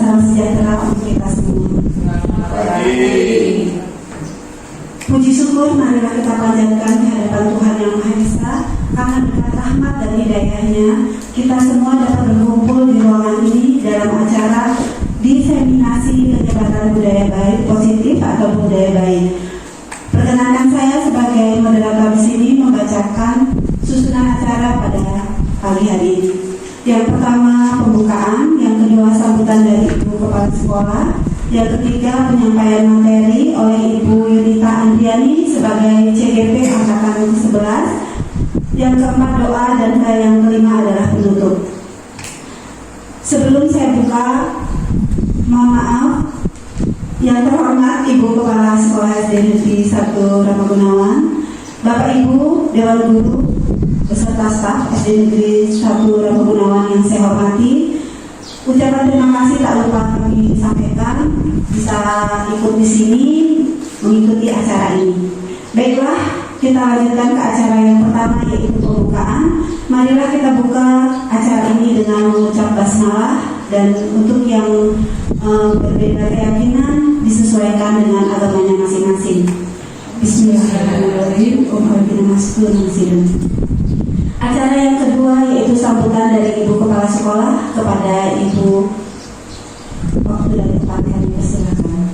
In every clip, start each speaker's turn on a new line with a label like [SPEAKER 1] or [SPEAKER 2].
[SPEAKER 1] salam sejahtera untuk kita semua. Puji syukur marilah kita panjatkan di hadapan Tuhan Yang Maha Esa, karena berkat rahmat dan hidayahnya kita semua dapat berkumpul di ruangan ini dalam acara diseminasi penyebaran budaya baik positif atau budaya baik. Perkenankan saya sebagai moderator di sini membacakan susunan acara pada pagi hari ini. Yang pertama pembukaan, yang kedua sambutan dari Ibu Kepala Sekolah, yang ketiga penyampaian materi oleh Ibu Yunita Andriani sebagai CGP Angkatan 11, yang keempat doa, dan yang kelima adalah penutup. Sebelum saya buka, mohon maaf, yang terhormat Ibu Kepala Sekolah SD Negeri 1 Rama Gunawan, Bapak Ibu Dewan Guru beserta staf SD Negeri 1 Rama Gunawan yang saya hormati, ucapan terima kasih tak lupa kami sampaikan bisa ikut di sini mengikuti acara ini. Baiklah, kita lanjutkan ke acara yang pertama, yaitu pembukaan. Marilah kita buka acara ini dengan mengucap basmalah, dan untuk yang berbeda keyakinan disesuaikan dengan agamanya masing-masing. Bismillahirrahmanirrahim. Acara yang kedua yaitu sambutan dari Ibu Kepala Sekolah kepada Ibu. Waktu dan tempat kami persilakan.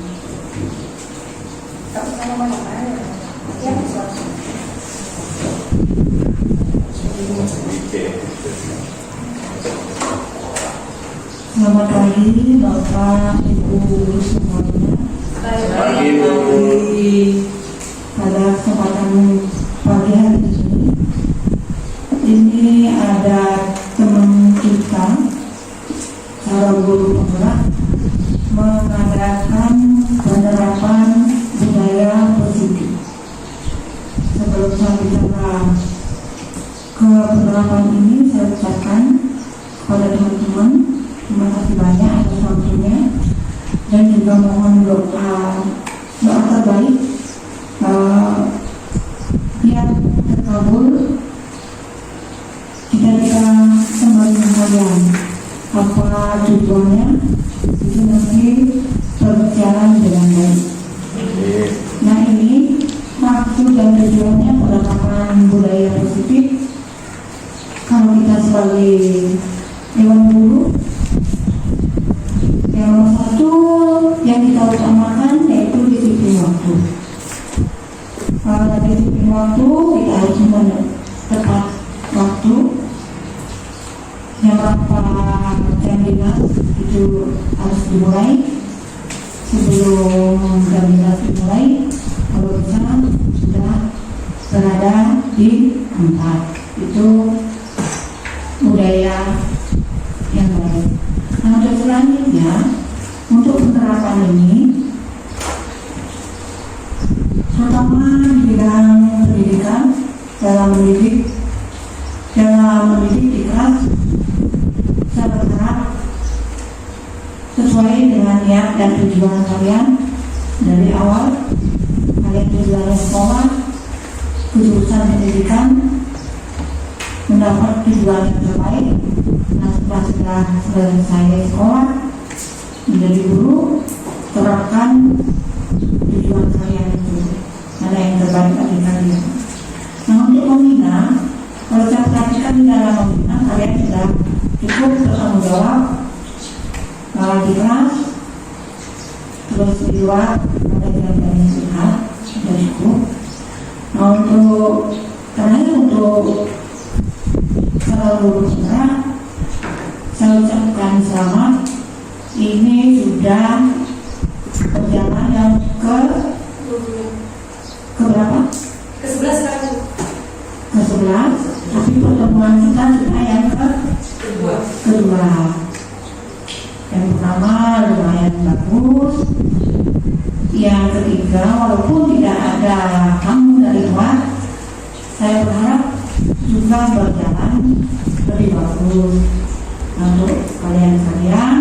[SPEAKER 2] Selamat pagi Bapak Ibu semuanya.
[SPEAKER 3] Pagi Bu.
[SPEAKER 2] Pada kesempatan pagi hari ini ada teman kita, para guru penggerak, mengadakan penerapan budaya positif. Sebelum saya bicara ke penerapan ini, saya ucapkan kepada teman-teman terima kasih banyak atas waktunya, dan juga mohon doa terbaik biar terkabul kita kembali kalian. Apa tujuannya itu nanti berjalan dengan baik. Nah, ini maksud dan tujuannya penerapan budaya positif. Kalau kita sebagai Dewan Guru, yang nomor satu yang kita utamakan yaitu disiplin waktu. Kalau ada disiplin waktu, kita harus tepat waktu. Yang berapa jam 11 itu harus dimulai. Sebelum jam 11 dimulai, kalau bisa sudah berada di tempat. Itu budaya yang baik. Nah, untuk selanjutnya, untuk penerapan ini, terutama di bidang pendidikan, dalam mendidik di kelas, saya berharap sesuai dengan niat dan tujuan kalian dari awal. Kalian tujuannya sekolah, jurusan pendidikan, mendapat tujuan yang terbaik. Nah, setelah selesai sekolah menjadi guru, terapkan tujuan kalian itu, mana yang terbaik bagi kalian. Nah, untuk membina, kalau saya perhatikan di dalam membina, kalian sudah cukup bertanggung jawab di kelas, terus di luar ada jalan-jalan yang sehat, sudah cukup. Nah, untuk para guru penggerak, saya ucapkan selamat. Ini sudah berjalan yang ke berapa?
[SPEAKER 4] Ke-11 sekarang.
[SPEAKER 2] Ke-11, tapi pertemuan kita sudah yang kedua. Yang pertama lumayan bagus. Yang ketiga, walaupun tidak ada tamu dari luar, saya berharap juga berjalan lebih bagus. Untuk kalian-kalian,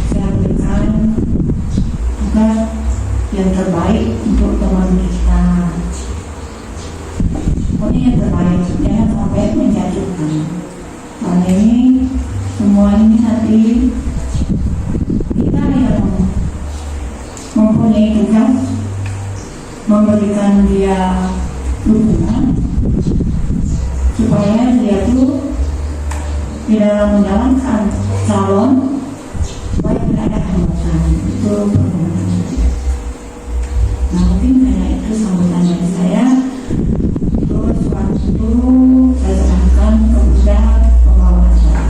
[SPEAKER 2] saya berikan tugas yang terbaik untuk teman kita. Pokoknya yang terbaik, jangan sampai menjatuhkan. Karena ini semua ini nanti dia dukungan supaya dia tuh di dalam menjalankan calon supaya tidak ada hambatan. Itu permohonan. Nah, mungkin hanya itu sambutan dari saya. Terus waktu saya serahkan kepada pembawa acara.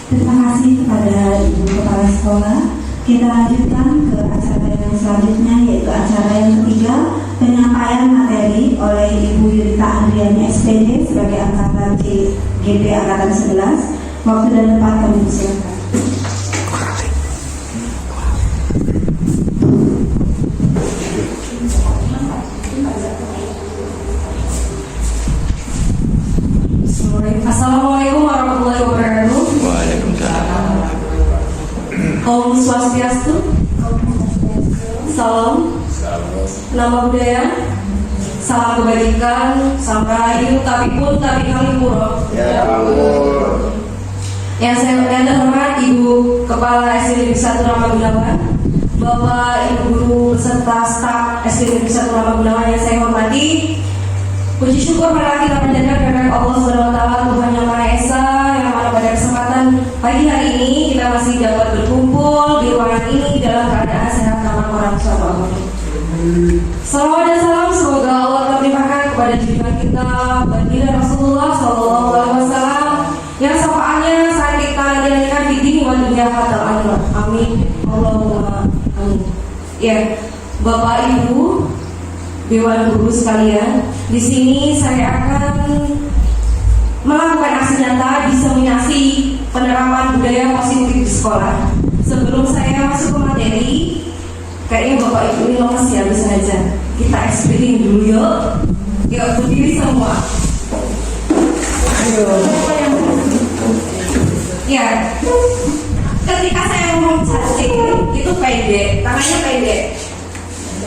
[SPEAKER 1] Terima kasih kepada Ibu Kepala Sekolah. Kita lanjutkan ke acara yang selanjutnya, yaitu acara yang ketiga, penyampaian materi oleh Ibu Yurita Andriani SPD sebagai angkatan GP angkatan 11. Waktu dan tempat kami persilakan.
[SPEAKER 3] Assalamualaikum warahmatullahi wabarakatuh.
[SPEAKER 4] Waalaikumsalam.
[SPEAKER 3] Om Swastiastu. Salam. Nama budaya. Salam kebajikan. Sampai tapi pun tapi kali puro. Yang saya hormat Ibu Kepala SD Negeri 1 Rama Gunawan, Bapak Ibu Guru beserta staf SD Negeri 1 Rama Gunawan yang saya hormati. Puji syukur marilah kita panjatkan kepada Allah Subhanahu wa taala, Tuhan yang Maha Esa, yang mana pada kesempatan pagi hari ini kita masih dapat berkumpul di ruangan ini dalam keadaan sehat, aman, orang bersama Allah. Salawat dan salam semoga Allah telah limpahkan kepada junjungan kita baginda Rasulullah Sallallahu Alaihi Wasallam yang syafaatnya saat kita nantikan di dini wa dunia hatal akhirah. Amin. Allahumma amin. Ya, Bapak Ibu Dewan Guru sekalian, di sini saya akan melakukan aksi nyata diseminasi penerapan budaya positif di sekolah. Sebelum saya masuk ke materi, kayaknya Bapak Ibu ini lemes ya, bisa aja kita experience dulu yuk. Yuk berdiri semua. Ayo. Ya, ketika saya ngomong cacing itu pendek, tangannya pendek.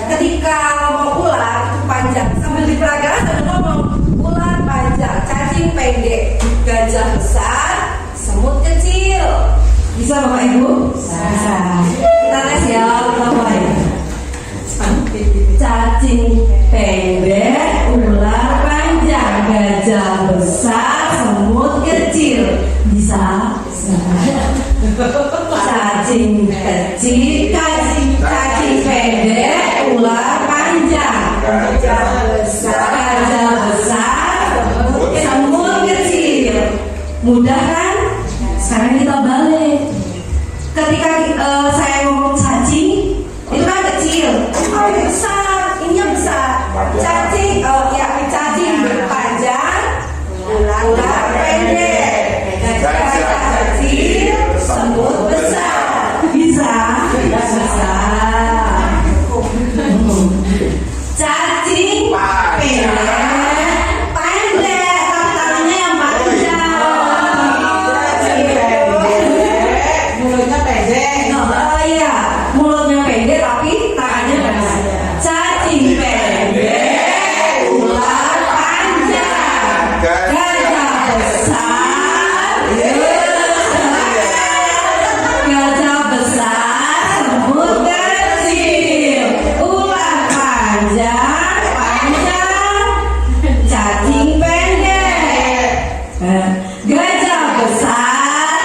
[SPEAKER 3] Ketika ngomong ular itu panjang, sambil di pelajaran sambil ngomong ular panjang, cacing pendek, gajah besar, semut kecil. Bisa Bapak Ibu? Bisa. Kita tes ya, pertama ya. Cacing pendek, ular panjang, gajah besar, semut kecil. Bisa? Bisa. Cacing kecil, cacing pendek, ular panjang, gajah besar, semut kecil. Mudah kan? Sekarang kita balik. Ketika saya ngomong cacing, itu kan kecil. Oh ini besar, ininya besar. Cacing, cacing panjang, ular pendek, gajah kecil, semut besar. Bisa? Bisa. Cacing pendek, tapi tangannya yang panjang.
[SPEAKER 2] mulutnya pendek.
[SPEAKER 3] Oh iya, mulutnya pendek tapi tangannya panjang. Cacing pendek, ular panjang, gajah besar, gajah besar, semut kecil, ular panjang, cacing pendek, gajah besar,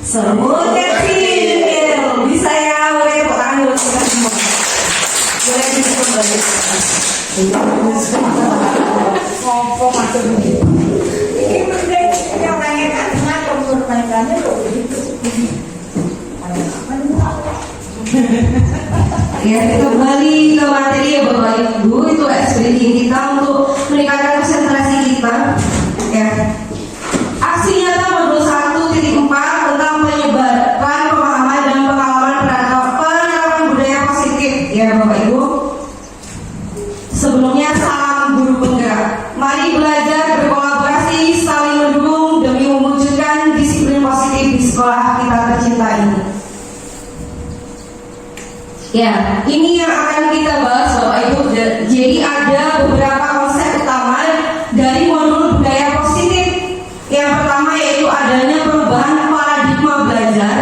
[SPEAKER 3] semut kecil. Bisa ya, boleh tepuk tangan dulu kita semua. Boleh disebut lagi.
[SPEAKER 2] Ngomong macam ini. Ini penting. Ini orangnya kan ngatur perbaikannya kok begitu.
[SPEAKER 3] Ya, kita kembali ke materi ya Bapak Ibu. Itu ekspedisi kita untuk meningkatkan konsentrasi kita. Ya. Aksi nyata modul 1.4 tentang penyebaran pemahaman dan pengalaman penerapan budaya positif. Ya Bapak Ibu. Sebelumnya salam guru penggerak. Mari belajar berkolaborasi, saling mendukung demi mewujudkan disiplin positif di sekolah kita tercinta ini. Ya, ini yang akan kita bahas Bapak Ibu. Jadi ada beberapa konsep utama dari modul budaya positif. Yang pertama yaitu adanya perubahan paradigma belajar,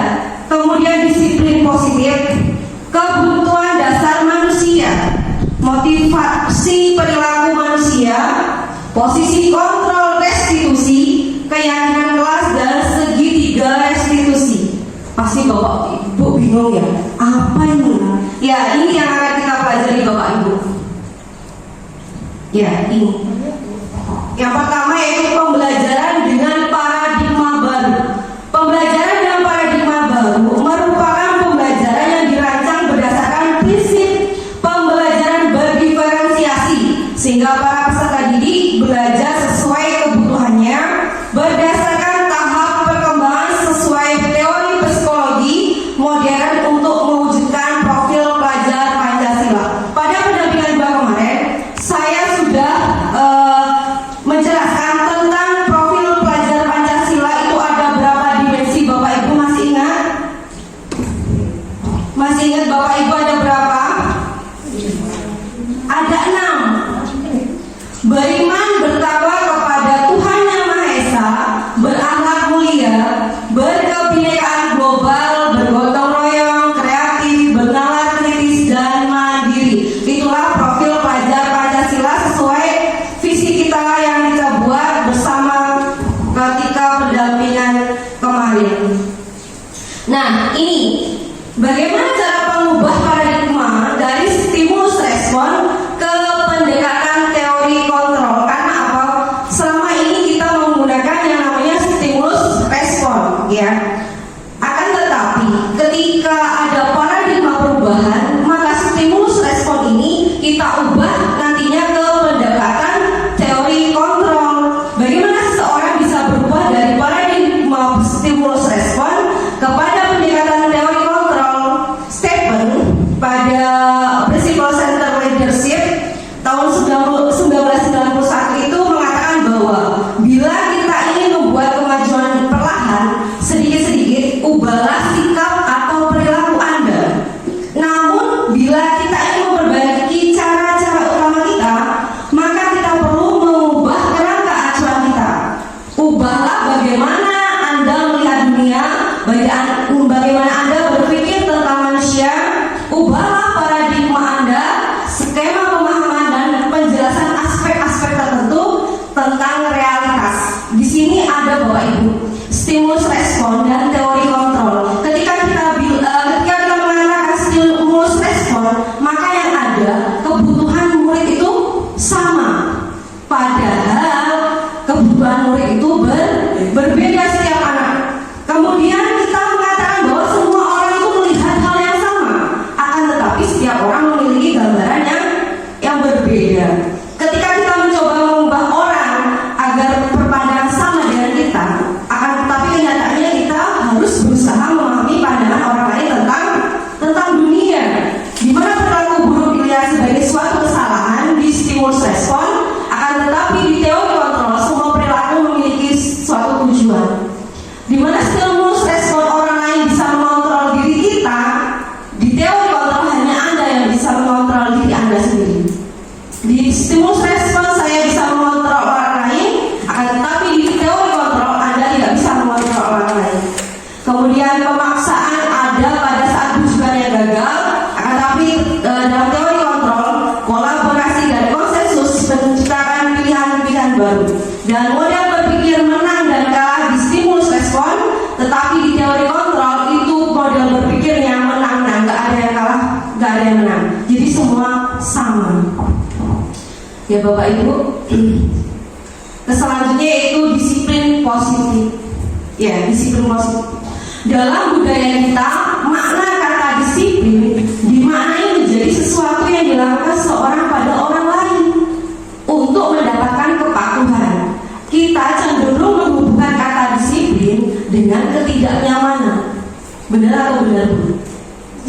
[SPEAKER 3] kemudian disiplin persepsi perilaku manusia, posisi kontrol restitusi, keyakinan kelas, dan segitiga restitusi. Pasti Bapak Ibu bingung ya, apa ini? Ya, ini yang akan kita pelajari Bapak Ibu. Ya, ini. Yang pertama yaitu pembelajaran dengan paradigma baru. Pembelajaran dengan paradigma baru merupakan pembelajaran yang dirancang berdasarkan prinsip pembelajaran berdiferensiasi, sehingga para peserta didik belajar sesuai kebutuhannya berdasarkan tahap perkembangan sesuai teori psikologi modern untuk mewujudkan profil pelajar Pancasila. Pada pendampingan 2 kemarin, saya sudah menjelaskan tentang profil pelajar Pancasila itu ada berapa dimensi. Bapak Ibu masih ingat? Masih ingat Bapak Ibu ada berapa? Ada 6. Beriman bertakwa kepada Tuhan Yang Maha Esa, berakhlak mulia, berkebinekaan global, bergotong royong, kreatif, bernalar kritis, dan mandiri. Itulah profil pelajar Pancasila sesuai visi kita yang kita buat bersama ketika pendampingan kemarin. Nah, ini bagaimana cara mengubah paradigma dari stimulus respon ke pendekatan teori kontrol. Karena apa? Selama ini kita menggunakan yang namanya stimulus respon, ya. Akan tetapi ketika ada paradigma perubahan, maka stimulus respon ini kita ubah nantinya ke pendekatan teori kontrol. Bagaimana seseorang bisa berubah dari paradigma stimulus respon kepada pendekatan teori kontrol? Stephen pada Principle Center Leadership tahun 1991 itu mengatakan bahwa bila kita ingin membuat kemajuan perlahan, sedikit-sedikit, ubahlah sikap atau perilaku Anda. Namun bila kita ingin memperbaiki cara-cara utama kita, maka kita perlu mengubah kerangka acuan kita. Ubahlah bagaimana Anda melihat dunia, bagaimana Anda berpikir tentang manusia. Ubahlah paradigma Anda, skema pemahaman dan penjelasan aspek-aspek tertentu tentang realitas. Di sini ada Bapak Ibu, stimulus respon dan teori kontrol. Ketika kita mengatakan stimulus respon, maka yang ada kebutuhan murid itu sama. Padahal kebutuhan murid itu berbeda setiap anak. Kemudian kita mengatakan bahwa semua orang itu melihat hal yang sama. Akan tetapi setiap orang memiliki gambaran yang berbeda. Ketika kita mencoba mengubah orang agar berpandangan sama dengan kita, akan tetapi kenyataannya kita harus berusaha memahami pandangan orang lain tentang dunia. Di mana perilaku buruk dilihat sebagai suatu kesalahan di stimulus respon, akan tetapi di teori kontrol semua perilaku memiliki suatu tujuan. Di mana stimulus respon orang lain bisa mengontrol diri kita, di teori kontrol hanya Anda yang bisa mengontrol diri Anda sendiri. Di stimulus respon saya bisa mengontrol orang lain, akan tetapi di teori kontrol Anda tidak bisa mengontrol orang lain. Kemudian pemaksaan ada pada saat tujuannya gagal, akan tetapi dalam teori kontrol kolaborasi dan konsensus menciptakan pilihan-pilihan baru. Dan model berpikir menang dan kalah di stimulus respon, tetapi di teori kontrol itu model berpikir yang menang dan nggak ada yang kalah, nggak ada yang menang. Jadi semua sama. Ya Bapak Ibu, selanjutnya yaitu disiplin positif. Ya, disiplin positif. Dalam budaya kita, makna kata disiplin dimaknai menjadi sesuatu yang dilakukan seorang pada orang lain untuk mendapatkan kepatuhan. Kita cenderung menghubungkan kata disiplin dengan ketidaknyamanan. Benar atau benar?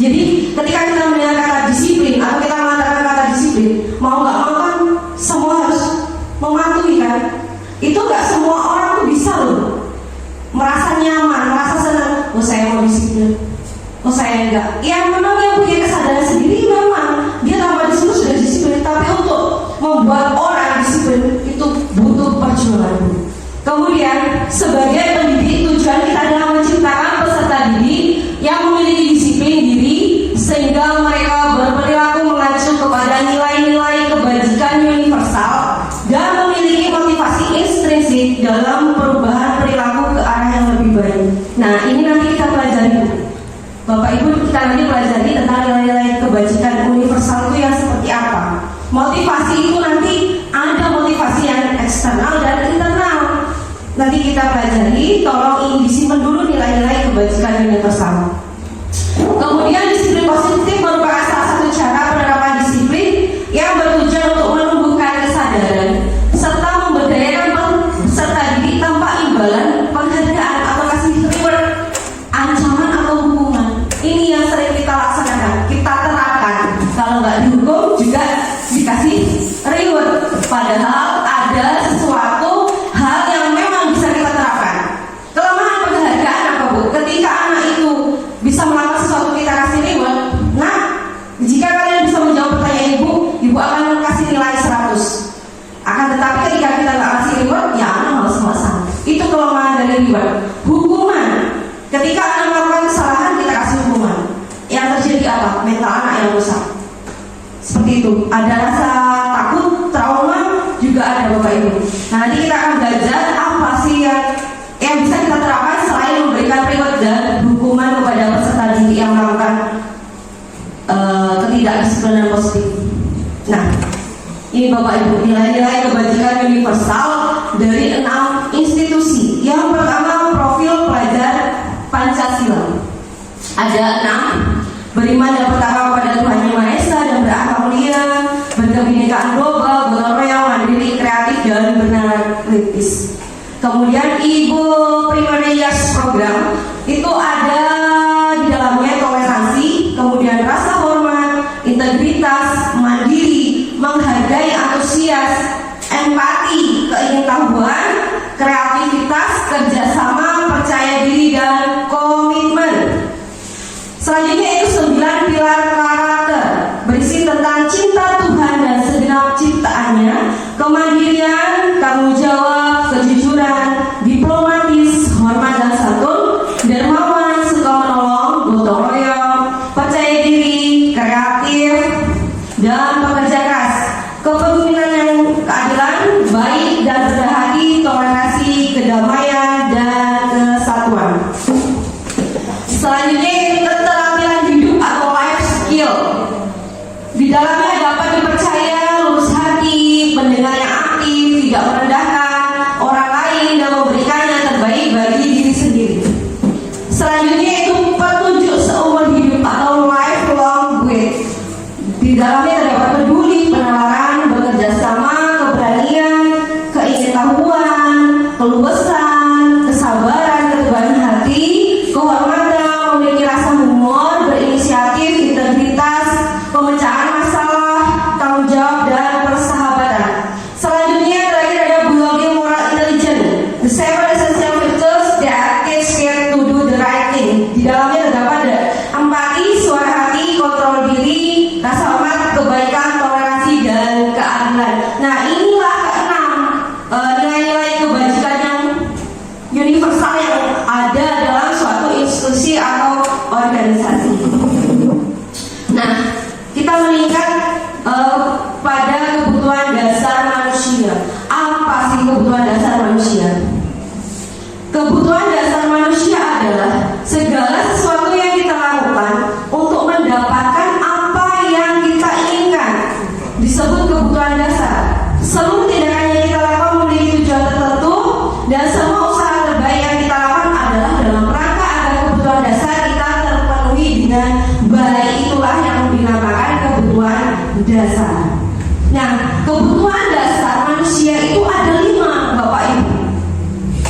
[SPEAKER 3] Jadi ketika kita mendengar kata disiplin atau kita mengatakan kata disiplin, mau nggak mau kan semua harus mematuhi kan? Itu nggak semua orang tuh bisa loh merasa nyaman, merasa senang. Oh saya mau disiplin, oh saya enggak. Ya memang yang punya kesadaran sendiri memang dia tanpa disiplin sudah disiplin, tapi untuk membuat orang disiplin itu butuh perjuangan. Kemudian sebagai pendidik, tujuan kita adalah menciptakan peserta didik yang memiliki disiplin diri sehingga mereka berperilaku mengacu kepada nilai-nilai kebajikan dalam perubahan perilaku ke arah yang lebih baik. Nah, ini nanti kita pelajari. Bapak Ibu, kita nanti pelajari tentang nilai-nilai kebajikan universal itu yang seperti apa. Motivasi itu nanti ada motivasi yang eksternal dan internal. Nanti kita pelajari, tolong ini disimpan dulu nilai-nilai kebajikan universal. Kemudian disiplin positif merupakan salah satu cara penerapan disiplin yang bertujuan untuk menumbuhkan kesadaran serta memberdayakan peserta didik tanpa imbalan, penghargaan atau kasih reward, ancaman atau hukuman. Ini yang sering kita laksanakan, kita terapkan. Kalau nggak dihukum juga dikasih reward. Padahal ada sesuatu hal yang memang bisa kita terapkan. Kelemahan penghargaan apa, Bu? Ketika anak itu bisa melakukan sesuatu kita kasih reward. Nah, jika kalian bisa menjawab pertanyaan ibu akan kasih nilai 100. Akan tetapi ketika kita nggak kasih reward, ya anak malas-malasan. Itu kelemahan dari reward. Hukuman. Ketika anak melakukan kesalahan, kita kasih hukuman. Yang terjadi apa? Mental anak yang rusak. Seperti itu. Ada rasa takut, trauma, juga ada Bapak Ibu. Nah, nanti kita akan belajar apa sih yang bisa kita terapkan selain memberikan reward dan hukuman kepada peserta didik yang melakukan ketidakdisiplinan positif. Nah, ini Bapak Ibu, nilai-nilai kebajikan universal dari 6 institusi. Yang pertama, profil pelajar Pancasila. Ada 6. Beriman yang pertama kepada Tuhan Yang Maha Esa dan berakhlak mulia, berkebinekaan global, gotong royong, mandiri, kreatif, dan benar kritis. Kemudian Ibu Primary Years Program itu ada di dalamnya toleransi, kemudian rasa hormat, integritas, mandiri, menghargai, antusias, empati, keingintahuan, kreativitas, kerjasama, percaya diri, dan komitmen. Selanjutnya itu 9 pilar karakter, berisi tentang cinta Tuhan dan segenap ciptaannya, kemandirian, tanggung jawab, kejujuran, diplomatis, hormat dan santun, dermawan, suka menolong, gotong royong, percaya diri, kreatif, dan pekerja keras, kepemimpinan yang keadilan, baik dan rendah hati, toleransi, kedamaian, dan kesatuan. Selanjutnya keterampilan hidup atau life skill. Di dalamnya dapat dipercaya, lurus hati, pendengar yang aktif, tidak merendahkan orang lain, dan memberikan yang terbaik bagi diri sendiri. Selanjutnya itu petunjuk seumur hidup atau lifelong growth. Di dalamnya terdapat peduli, penalaran, bekerja sama, keberanian, keingintahuan, keluasan, kesabaran, ketebalan hati, kehormatan, memiliki rasa humor, berinisiatif, integritas, pemecahan masalah, tanggung jawab, dan persahabatan. Selanjutnya terakhir ada belonging moral intelligence, the 7 essential virtues that teach care to do the right thing. Di dalamnya terdapat ada empati, suara hati, kontrol diri, rasa hormat, kebaikan, toleransi, dan keadilan. Nah, inilah keenam nilai-nilai kebajikan yang universal yang ada dalam suatu institusi atau organisasi. Nah, kita meningkat pada kebutuhan dasar manusia. Apa sih kebutuhan dasar manusia? Kebutuhan dasar manusia adalah segala sesuatu yang kita lakukan untuk mendapatkan apa yang kita inginkan. Disebut kebutuhan dasar. Seluruh tindakan yang kita lakukan memiliki tujuan tertentu, dan semua usaha terbaik yang kita lakukan adalah dalam rangka agar kebutuhan dasar kita terpenuhi dengan baik. Itulah yang dinamakan kebutuhan dasar. Nah, kebutuhan dasar manusia itu ada 5, Bapak Ibu.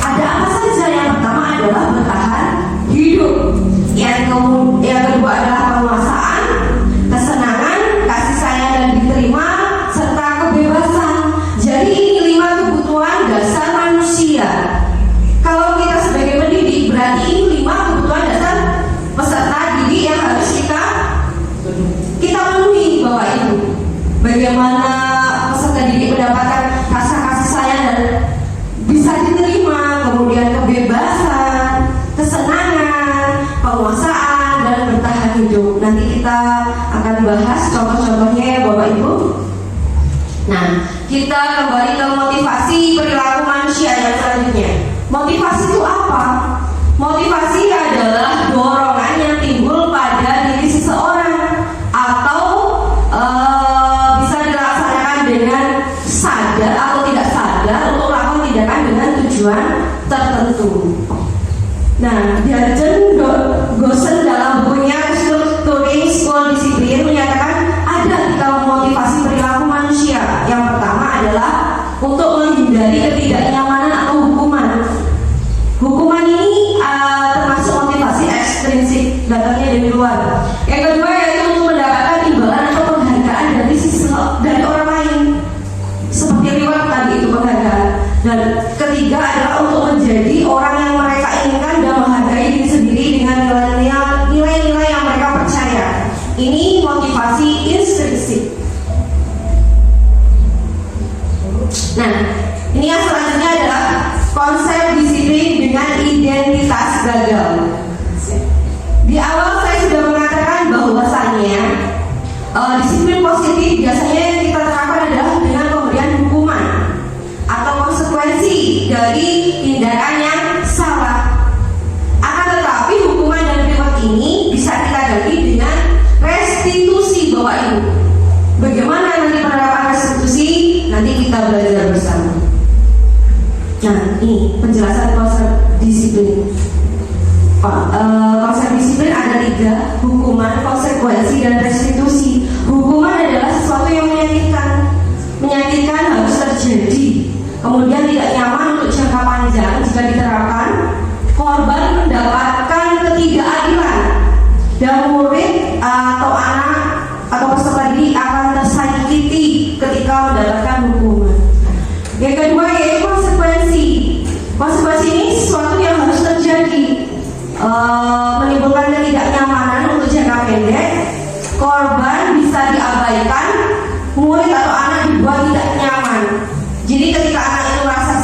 [SPEAKER 3] Ada apa saja? Yang pertama adalah bertahan hidup. Yang kedua adalah penguasaan, kesenangan, kasih sayang dan diterima, serta kebebasan. Jadi ini 5 kebutuhan dasar manusia. Kalau kita sebagai pendidik, berarti ini 5 kebutuhan dasar peserta didik yang harus kita penuhi, Bapak Ibu. kita kembali ke motivasi perilaku manusia yang selanjutnya. Motivasi itu apa? Motivasi adalah dorongan yang timbul pada diri seseorang atau bisa dilaksanakan dengan sadar atau tidak sadar untuk melakukan tindakan dengan tujuan tertentu. Nah, Jurgen Gosen dalam bukunya Restructuring School Discipline menyatakan ada 3 motivasi perilaku manusia. Yang pertama adalah untuk menghindari ketidaknyamanan atau hukuman. Hukuman ini termasuk motivasi ekstrinsik, datangnya dari luar. Yang kedua yaitu untuk mendapatkan imbalan atau penghargaan dari orang lain, seperti reward tadi itu penghargaan. Dan ketiga adalah untuk menjadi orang yang mereka inginkan dan menghargai diri sendiri dengan nilai-nilai yang mereka percaya. Ini motivasi intrinsik. Nah, ini yang selanjutnya adalah konsep disiplin dengan identitas gagal. Di awal saya sudah mengatakan bahwasannya disiplin positif biasanya yang kita terapkan adalah dengan pemberian hukuman atau konsekuensi dari tindakan yang salah. Akan tetapi hukuman dan reward ini bisa kita ganti dengan restitusi, Bapak Ibu. Bagaimana nanti penerapan restitusi? Nanti kita belajar bersama. Nah, ini penjelasan konsep disiplin. Konsep disiplin ada 3: hukuman, konsekuensi, dan restitusi. Hukuman adalah sesuatu yang menyakitkan harus terjadi, kemudian tidak nyaman untuk jangka panjang jika diterapkan. Korban mendapatkan ketidakadilan, dan murid atau anak atau peserta didik akan tersakiti ketika mendapatkan hukuman. Yang kedua yaitu konsekuensi. Konsekuensi ini sesuatu yang harus terjadi, menimbulkan ketidaknyamanan untuk jangka pendek. Korban bisa diabaikan, murid atau anak dibuat tidak nyaman. Jadi ketika anak itu merasa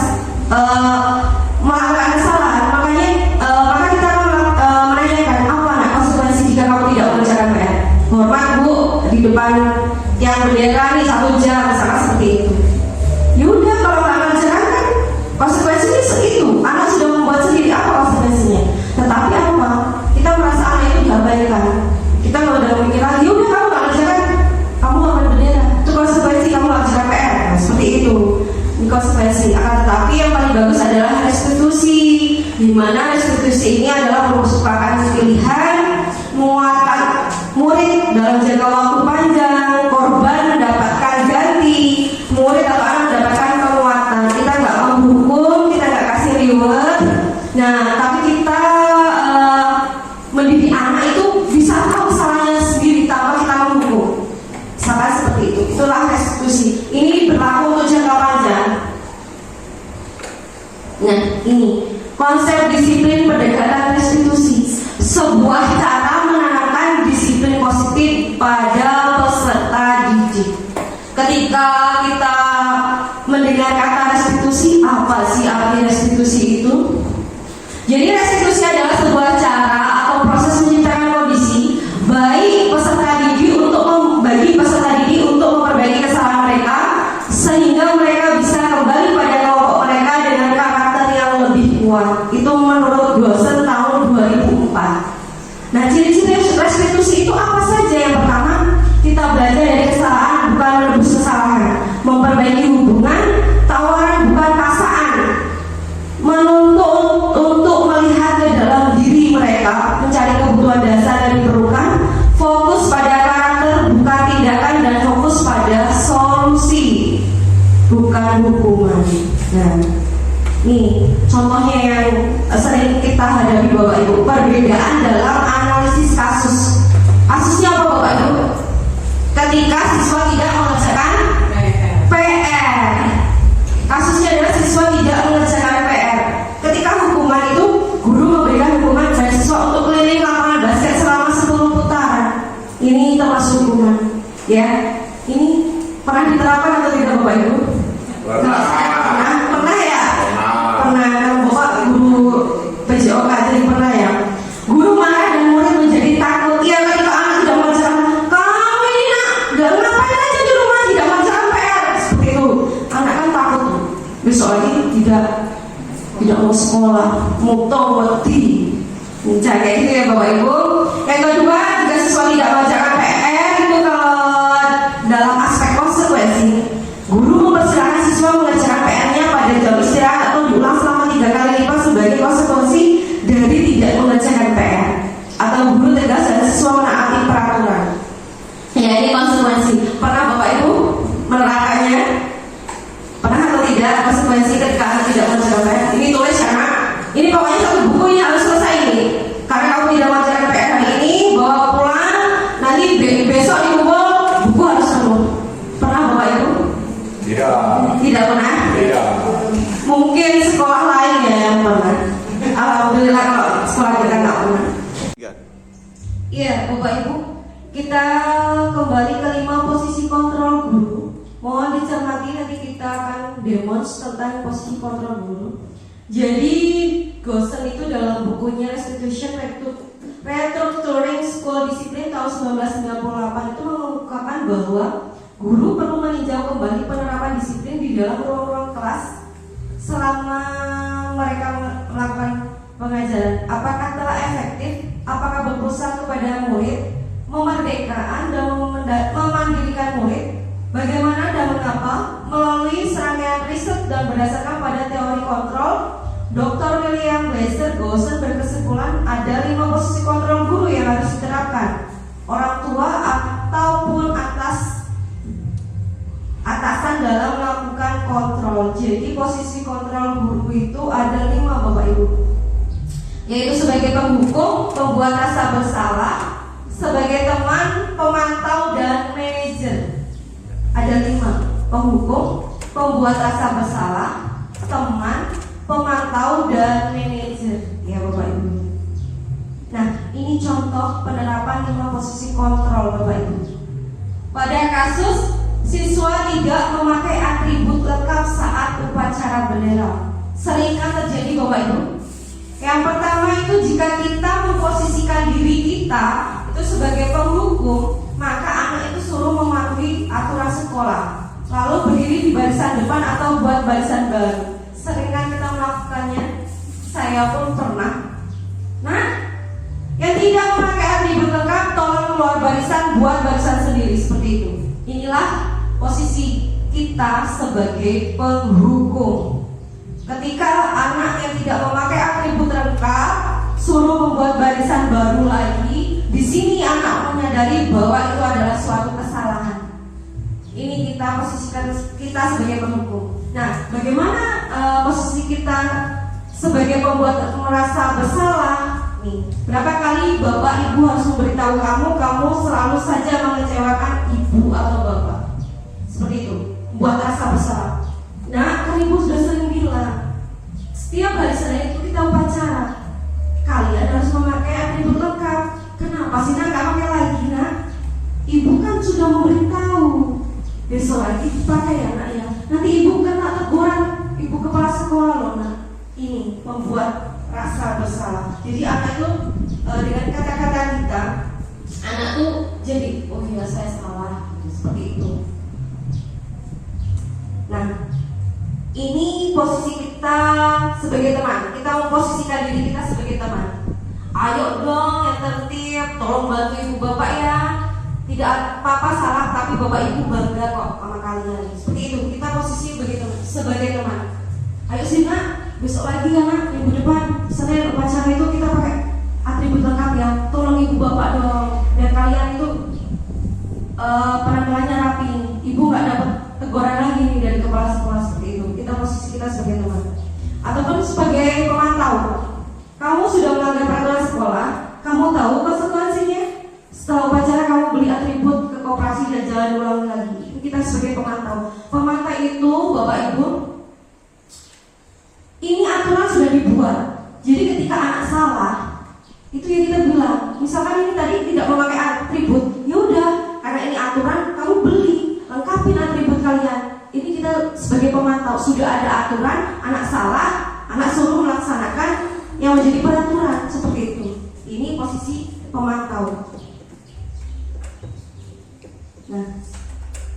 [SPEAKER 3] melakukan kesalahan, maka kita akan menanyakan, apa nak konsekuensi jika kamu tidak mengerjakan PR? Hormat Bu, di depan yang bendera nih 1 jam, misalkan seperti itu. Yaudah, kalau nggak mengerjakan kan konsekuensinya segitu. Anak sudah membuat sendiri, apa konsekuensinya? Tetapi apa? Kita merasa anak itu diabaikan. Kita kalau udah mikir lagi, yaudah kamu nggak mengerjakan, kamu nggak bendera. Itu konsekuensi kamu nggak mengerjakan PR. Nah, seperti itu. Ini konsekuensi. Akan tetapi yang paling bagus adalah restitusi, di mana restitusi ini adalah merupakan pilihan menguatkan murid dalam jangka waktu panjang. Korban mendapatkan ganti, murid atau anak mendapatkan penguatan. Kita nggak menghukum, kita nggak kasih reward. Nah, tapi kita mendidik anak itu bisa tahu salahnya sendiri tanpa kita menghukum. Sama seperti itu. Itulah restitusi. Ini berlaku untuk jangka panjang. Nah, ini konsep disiplin pendekatan restitusi, sebuah cara menanamkan disiplin positif pada peserta didik. Ketika kita mendengar kata restitusi, apa sih arti restitusi itu? Jadi restitusi adalah sebuah cara atau proses menciptakan kondisi baik peserta didik untuk memperbaiki kesalahan mereka, sehingga mereka bisa kembali pada kelompok mereka dengan karakter yang lebih kuat. Itu menurut Gosen tahun 2004. Nah, ciri-ciri restitusi itu apa saja? Yang pertama, kita belajar dari kesalahan, bukan menebus kesalahan. Memperbaiki hubungan, tawaran bukan paksaan. Menuntut untuk melihat ke dalam diri mereka, mencari kebutuhan dasar yang diperlukan. Fokus pada karakter, bukan tindakan, dan fokus pada solusi, bukan hukuman. Nah, nih contohnya yang sering kita hadapi Bapak Ibu, perbedaan dalam analisis kasus. Kasusnya apa Bapak Ibu? Ketika siswa tidak mengerjakan PR. Kasusnya adalah siswa tidak mengerjakan PR. Ketika hukuman itu, guru memberikan hukuman pada siswa untuk keliling lapangan basket selama 10 putaran. Ini termasuk hukuman, ya. Ini pernah diterapkan atau tidak Bapak Ibu? Pernah ya? Pernah. Kalau Bapak guru PJOK jadi pernah ya? Guru marah dan murid menjadi takut. Iya, ketika anak tidak mengerjakan, kamu ini nak, gak ngapain aja di rumah, tidak besok lagi tidak mau sekolah, mau wedi. Kayak gitu ya Bapak Ibu. Yang kedua, jika siswa tidak mengerjakan PR itu kalau dalam aspek konsekuensi, guru mempersilahkan siswa mengerjakan PR-nya pada jam istirahat atau diulang selama 3 kali lipat sebagai konsekuensi dari tidak mengerjakan PR. Atau guru tegas dan siswa menaati peraturan. Ya, ini konsekuensi. Pernah Bapak Ibu menerapkannya? Pernah atau tidak konsekuensi ketika anak tidak mengerjakan PR? Ini tulis karena ini pokoknya satu buku ini harus selesai ini. Karena kamu tidak mengerjakan PR hari ini, bawa pulang, nanti besok dikumpul, buku harus penuh. Pernah Bapak Ibu? Tidak pernah?
[SPEAKER 4] Tidak.
[SPEAKER 3] Mungkin sekolah lain ya yang pernah. Alhamdulillah kalau sekolah kita nggak pernah. Iya Bapak Ibu, kita kembali ke 5 posisi kontrol guru. Mohon dicermati, nanti kita akan demos tentang posisi kontrol guru. Jadi Gosen itu dalam bukunya Restitution Restructuring School Discipline tahun 1998 itu mengungkapkan bahwa guru perlu meninjau kembali penerapan disiplin di dalam ruang-ruang kelas selama mereka melakukan pengajaran. Apakah telah efektif? Apakah berpusat kepada murid, memerdekakan dan memandirikan murid? Bagaimana dan mengapa? Melalui serangkaian riset dan berdasarkan pada teori kontrol, Dr. William Blazer Gosen berkesimpulan ada 5 posisi kontrol guru yang harus diterapkan. Orang tua ataupun atasan dalam melakukan kontrol. Jadi posisi kontrol guru itu ada 5 Bapak Ibu, yaitu sebagai penghukum, pembuat rasa bersalah, sebagai teman, pemantau, dan manajer. Ada 5: penghukum, pembuat rasa bersalah, teman, pemantau, dan manajer. Ya Bapak Ibu. Nah, ini contoh penerapan 5 posisi kontrol Bapak Ibu. Pada kasus siswa tidak memakai atribut lengkap saat upacara bendera, seringkali terjadi Bapak Ibu. Yang pertama itu jika kita memposisikan diri kita itu sebagai penghukum, maka anak itu suruh mematuhi aturan sekolah, lalu berdiri di barisan depan atau buat barisan baru. Seringkali kita melakukannya, saya pun pernah. Nah, yang tidak memakai atribut lengkap tolong keluar barisan, buat barisan sendiri seperti itu. Inilah posisi kita sebagai penghukum. Ketika anak yang tidak memakai atribut lengkap suruh membuat barisan baru lagi, di sini anak menyadari bahwa itu adalah suatu kesalahan. Ini kita posisikan kita sebagai penghukum. Nah, bagaimana posisi kita sebagai pembuat merasa bersalah? Nih, berapa kali bapak ibu harus memberitahu kamu selalu saja mengecewakan ibu atau bapak? Seperti itu, buat rasa bersalah. Nah, kan ibu sudah sering bilang, setiap hari Senin itu kita upacara, kalian harus memakai atribut lengkap. Kenapa sih nak gak pakai lagi nak? Ibu kan sudah memberitahu, besok lagi dipakai ya nak ya. Nanti ibu kena teguran, ibu kepala sekolah loh nak. Ini membuat rasa bersalah. Jadi anak itu dengan kata-kata kita, anak tuh jadi oh iya saya salah, seperti itu. Nah, ini posisi kita sebagai teman. Kita memposisikan diri kita sebagai teman. Ayo dong yang tertib, tolong bantu ibu bapak ya. Tidak apa-apa salah, tapi bapak ibu bangga kok sama kalian. Seperti itu, kita posisi begitu sebagai teman. Ayo sih nak, besok lagi ya nak, minggu depan Senin upacara itu kita pakai atribut lengkap ya. Tolong ibu bapak dong, biar kalian itu penampilannya rapi. Ibu nggak dapat teguran lagi nih dari kepala sekolah. Seperti itu, kita posisi kita sebagai teman. Ataupun sebagai pemantau. Kamu sudah melanggar peraturan sekolah, kamu tahu konsekuensinya. Setelah upacara kamu beli atribut ke koperasi dan jalan ulang lagi. Kita sebagai pemantau. Pemantau itu bapak ibu, ini aturan sudah dibuat. Jadi ketika anak salah, itu yang kita bilang. Misalkan ini tadi tidak memakai atribut, ya udah, karena ini aturan, kamu beli, lengkapin atribut kalian. Ini kita sebagai pemantau sudah ada aturan, anak salah, anak suruh melaksanakan yang menjadi peraturan seperti itu. Ini posisi pemantau. Nah,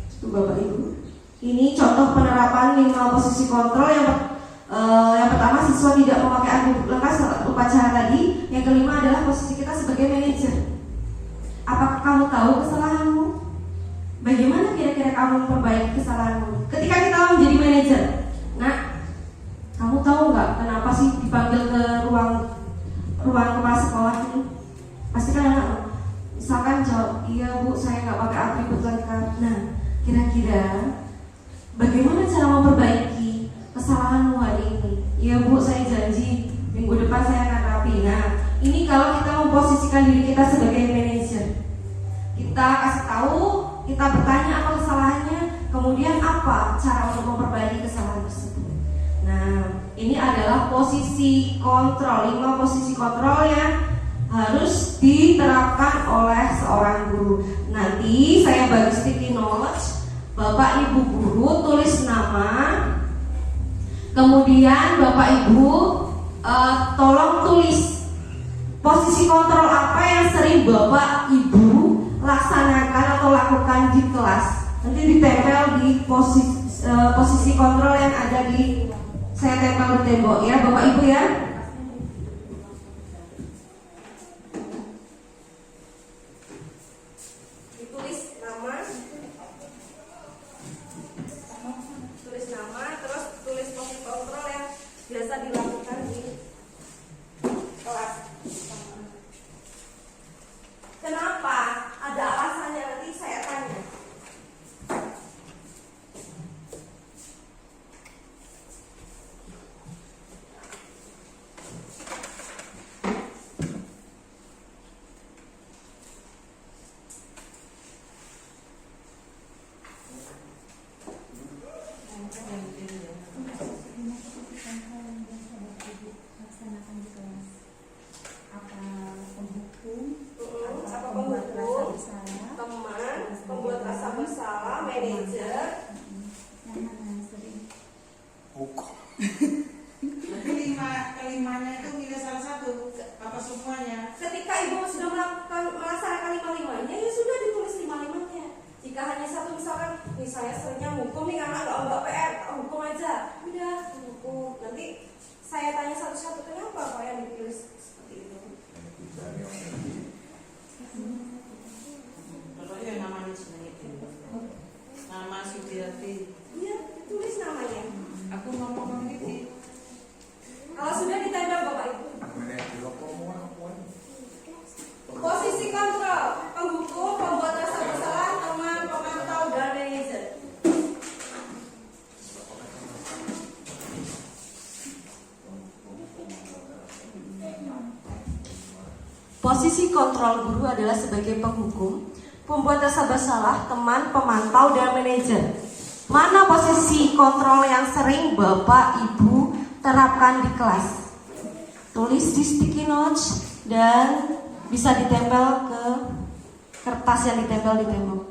[SPEAKER 3] itu bapak ibu. Ini contoh penerapan 5 posisi kontrol. Yang pertama, siswa tidak memakai atribut lengkap upacara tadi. Yang kelima adalah posisi kita sebagai manajer. Apakah kamu tahu kesalahanmu? Bagaimana kira-kira kamu memperbaiki kesalahanmu ketika kita menjadi manajer? Nah, kamu tahu nggak kenapa sih dipanggil ke ruang kepala sekolah ini? Pasti kan anak misalkan jawab, iya bu, saya nggak pakai atribut lengkap. Nah, kira-kira bagaimana cara memperbaiki kesalahanmu hari ini? Iya bu, saya janji minggu depan saya akan rapi. Nah, ini kalau kita memposisikan diri kita sebagai manajer, kita kasih tahu, kita bertanya apa kesalahannya, kemudian apa cara untuk memperbaiki kesalahan tersebut. Nah, ini adalah posisi kontrol, 5 posisi kontrol yang harus diterapkan oleh seorang guru. Nanti saya bagi sticky knowledge, Bapak Ibu guru tulis nama, kemudian Bapak Ibu tolong tulis posisi kontrol apa yang sering Bapak Ibu laksanakan atau lakukan di kelas. Nanti ditempel di posisi kontrol yang ada di, saya tempel di tembok ya Bapak Ibu ya. Ditulis nama, terus tulis posisi kontrol yang biasa dilakukan di kelas. Kenapa? Ada alasannya, nanti saya tanya. Pembuat rasa bersalah, manajer.
[SPEAKER 4] Kelimanya itu milih salah satu, apa semuanya?
[SPEAKER 3] Ketika ibu sudah melaksanakan 5-5-nya, ya sudah ditulis 5-5-nya. Jika hanya satu, misalkan, nih saya seringnya hukum nih karena nggak PR, hukum aja, udah hukum. Nanti saya tanya satu-satu, kenapa Pak yang ditulis seperti itu?
[SPEAKER 4] Contohnya namanya sebenarnya itu. Nama Sudiati.
[SPEAKER 3] Iya, ditulis namanya.
[SPEAKER 4] Aku ngomong gitu.
[SPEAKER 3] Kalau sudah ditempel Bapak Ibu. Posisi kontrol, penghukum, pembuat rasa bersalah, teman, pemantau, dan manajer. Posisi kontrol guru adalah sebagai penghukum, pembuat rasa bersalah, teman, pemantau, dan manajer. Mana posisi kontrol yang sering Bapak Ibu terapkan di kelas? Tulis di sticky notes dan bisa ditempel ke kertas yang ditempel di tembok.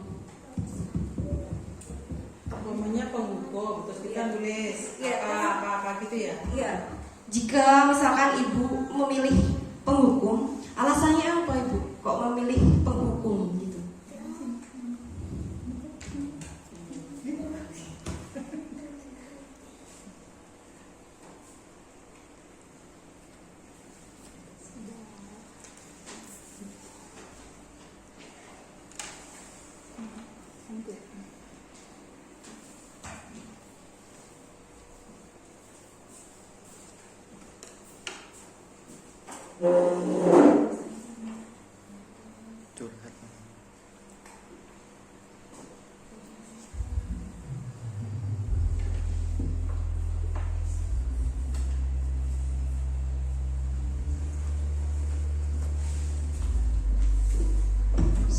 [SPEAKER 4] Umumnya penghukum, terus kita tulis apa gitu ya?
[SPEAKER 3] Iya. Jika misalkan Ibu memilih penghukum, alasannya apa Ibu? Kok memilih penghukum gitu?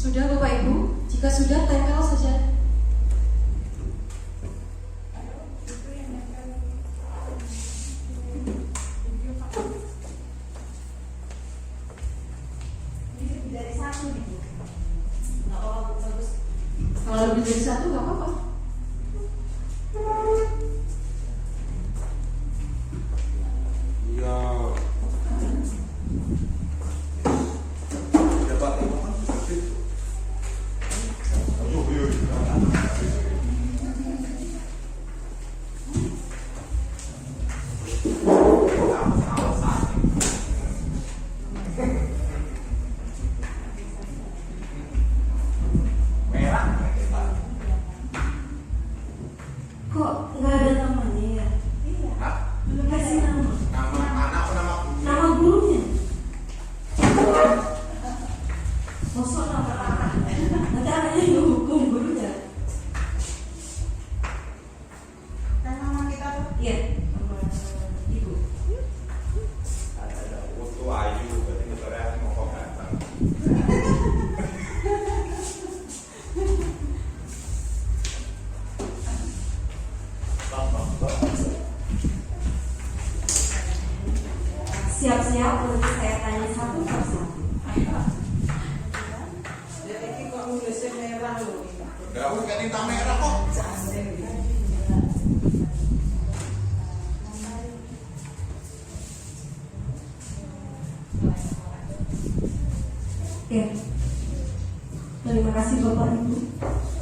[SPEAKER 3] Sudah Bapak Ibu? Jika sudah, tempel saja. Dari satu gitu. Nggak apa-apa, bagus. Kalau lebih dari satu nggak apa-apa.
[SPEAKER 5] Iya. Dapat 5 kan seperti itu. Aduh, iya.
[SPEAKER 3] Kok nggak ada namanya ya?
[SPEAKER 5] Hah?
[SPEAKER 3] Belum kasih nama.
[SPEAKER 5] Nama anak apa nama gurunya?
[SPEAKER 3] Nama gurunya. Sosok nama anak. Nanti anaknya yang hukum gurunya.
[SPEAKER 4] Nama kita tuh.
[SPEAKER 3] Iya, nama ibu.
[SPEAKER 5] Ada Utu Ayu, berarti ketuanya mau kok datang.
[SPEAKER 3] Siap-siap nanti saya tanya satu persatu.
[SPEAKER 4] Jadi ini kok nulisnya merah loh.
[SPEAKER 5] Enggak, bukan tinta merah kok.
[SPEAKER 3] Oke. Terima kasih Bapak Ibu.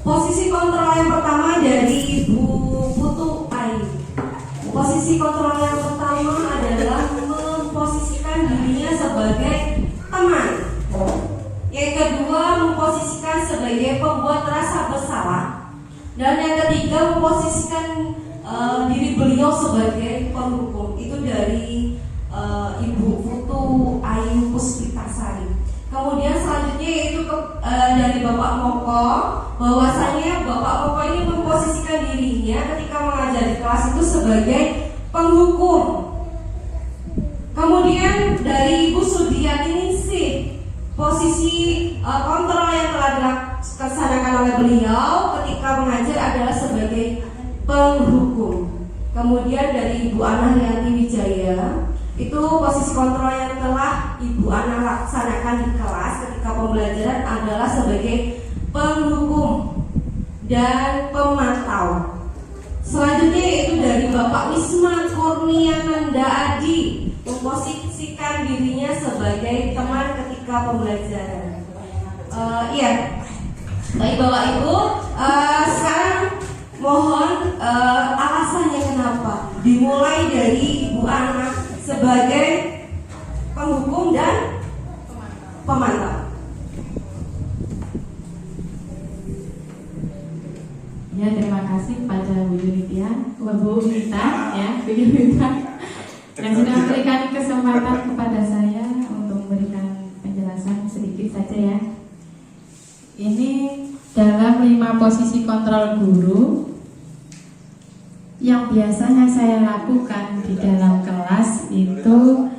[SPEAKER 3] Posisi kontrol yang pertama dari Ibu Putu Ayu. Posisi kontrol yang pertama adalah memposisikan dirinya sebagai teman. Yang kedua, memposisikan sebagai pembuat rasa bersalah. Dan yang ketiga, memposisikan diri beliau sebagai penghukum. Itu dari Ibu Putu Ayu Puspitasari. Kemudian selanjutnya yaitu dari Bapak Moko, bahwasanya Bapak Moko ini memposisikan dirinya ketika mengajar di kelas itu sebagai penghukum. Kemudian dari Ibu Sudiati Ningsih, posisi kontrol yang telah dilaksanakan oleh beliau ketika mengajar adalah sebagai penghukum. Kemudian dari Ibu Ana Rianti Wijaya, itu posisi kontrol yang telah Ibu Ana laksanakan di kelas ketika pembelajaran adalah sebagai penghukum dan pemantau. Selanjutnya yaitu dari Bapak Wisma Kurniananda Adi, memposisikan dirinya sebagai teman ketika pembelajaran. Iya, baik Bapak Ibu, sekarang mohon alasannya kenapa dimulai dari Ibu Ana sebagai penghukum dan pemantau.
[SPEAKER 6] Ya, terima kasih kepada Bu Yunitia, Bu Unita, ya, Bu Yunita, yang sudah memberikan kesempatan kepada saya untuk memberikan penjelasan sedikit saja ya. Ini dalam 5 posisi kontrol guru yang biasanya saya lakukan di dalam kelas itu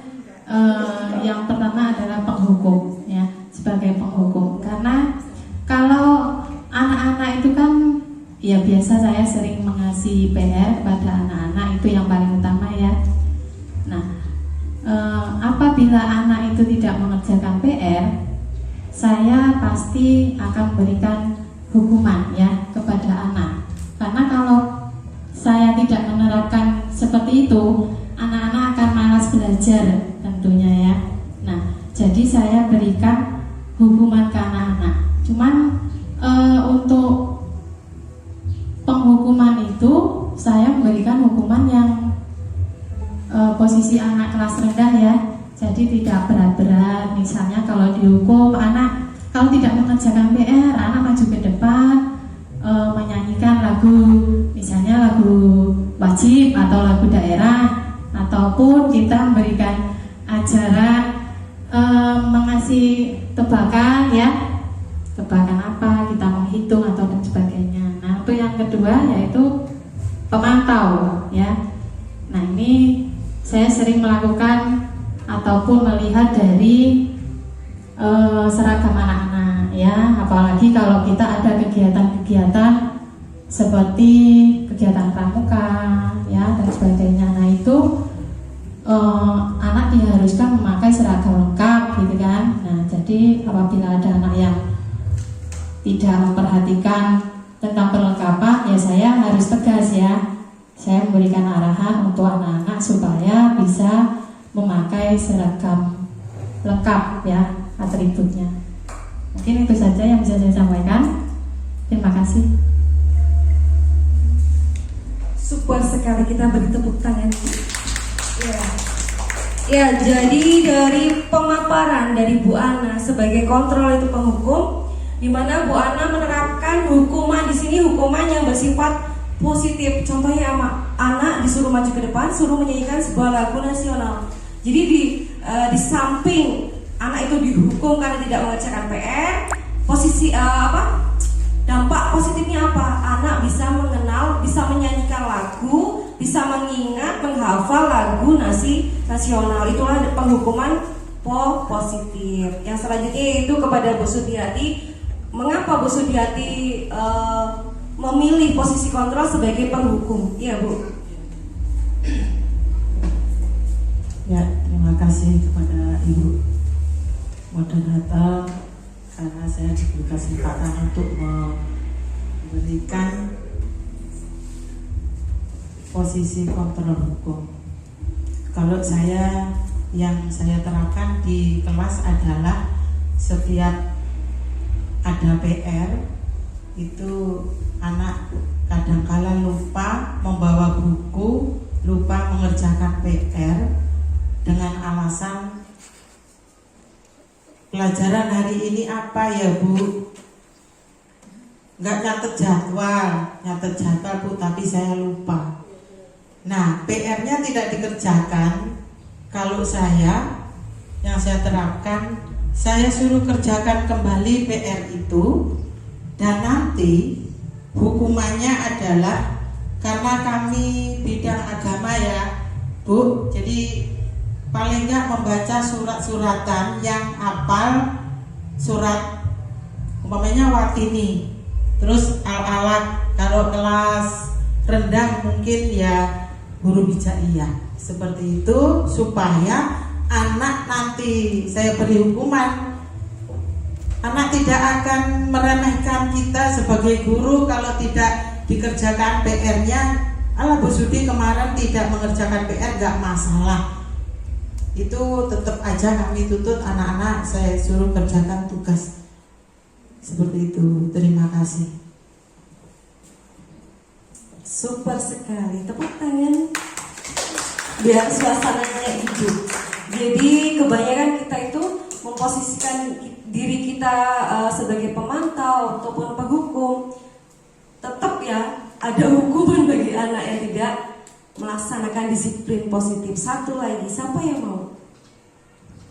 [SPEAKER 6] yang pertama adalah penghukum ya, sebagai penghukum. Karena kalau anak-anak itu kan ya biasa saya sering mengasih PR kepada anak-anak, itu yang paling utama ya. Nah, apabila anak itu tidak mengerjakan PR, saya pasti akan berikan hukuman ya kepada anak. Karena kalau saya tidak menerapkan seperti itu, anak-anak akan malas belajar tentunya ya. Nah, jadi saya berikan hukuman ke anak-anak. Cuman untuk penghukuman itu saya memberikan hukuman yang posisi anak kelas rendah ya. Jadi tidak berat-berat. Misalnya kalau dihukum anak kalau tidak mengerjakan PR, anak maju ke depan menyanyikan lagu, misalnya lagu wajib atau lagu daerah, ataupun kita memberikan ajaran mengasih tebakan ya, tebakan apa, kita menghitung atau dan sebagainya. Nah, untuk yang kedua yaitu pemantau ya. Nah, ini saya sering melakukan ataupun melihat dari seragam anak-anak ya, apalagi kalau kita ada kegiatan-kegiatan seperti kegiatan pramuka ya dan sebagainya. Nah, itu anak diharuskan memakai seragam lengkap gitu kan. Nah, jadi apabila ada anak yang tidak memperhatikan tentang perlengkapan, ya saya harus tegas ya. Saya memberikan arahan untuk anak-anak supaya bisa memakai seragam lengkap ya, atributnya. Mungkin itu saja yang bisa saya sampaikan. Terima kasih.
[SPEAKER 3] Super sekali, kita beri tepuk tangan. Ya, jadi dari pemaparan dari Bu Ana sebagai kontrol itu penghukum, di mana Bu Ana menerapkan hukuman di sini, hukuman yang bersifat positif. Contohnya anak disuruh maju ke depan, suruh menyanyikan sebuah lagu nasional. Jadi di samping anak itu dihukum karena tidak mengerjakan PR, dampak positifnya apa? Anak bisa mengenal, bisa menyanyikan lagu, bisa mengingat, menghafal lagu nasional. Itulah penghukuman positif. Yang selanjutnya yaitu kepada Bu Sudiati. Mengapa Bu Sudiati memilih posisi kontrol sebagai penghukum? Iya, Bu.
[SPEAKER 7] Ya, terima kasih kepada Ibu moderator karena saya diberi kesempatan untuk memberikan posisi kontrol hukum. Kalau yang saya terapkan di kelas adalah setiap ada PR itu anak kadangkala lupa membawa buku, lupa mengerjakan PR dengan alasan pelajaran hari ini apa ya Bu? Nggak nyatet jadwal Bu, tapi saya lupa. Nah, PR-nya tidak dikerjakan. Kalau yang saya terapkan, saya suruh kerjakan kembali PR itu, dan nanti hukumannya adalah karena kami bidang agama ya Bu, jadi paling nggak membaca surat-suratan yang hafal surat umpamanya Watini, terus al-alaq. Kalau kelas rendah mungkin ya huruf hijaiyah, seperti itu, supaya anak nanti saya beri hukuman, anak tidak akan meremehkan kita sebagai guru kalau tidak dikerjakan PR-nya. Alah Bu Sudi kemarin tidak mengerjakan PR, nggak masalah. Itu tetap aja kami tuntut anak-anak saya suruh kerjakan tugas. Seperti itu. Terima kasih.
[SPEAKER 3] Super sekali, tepuk tangan biar suasananya hidup. Jadi kebanyakan kita itu memposisikan diri kita sebagai pemantau ataupun penghukum. Tetap ya ada hukuman bagi anak yang tidak melaksanakan disiplin positif. Satu lagi, siapa yang mau?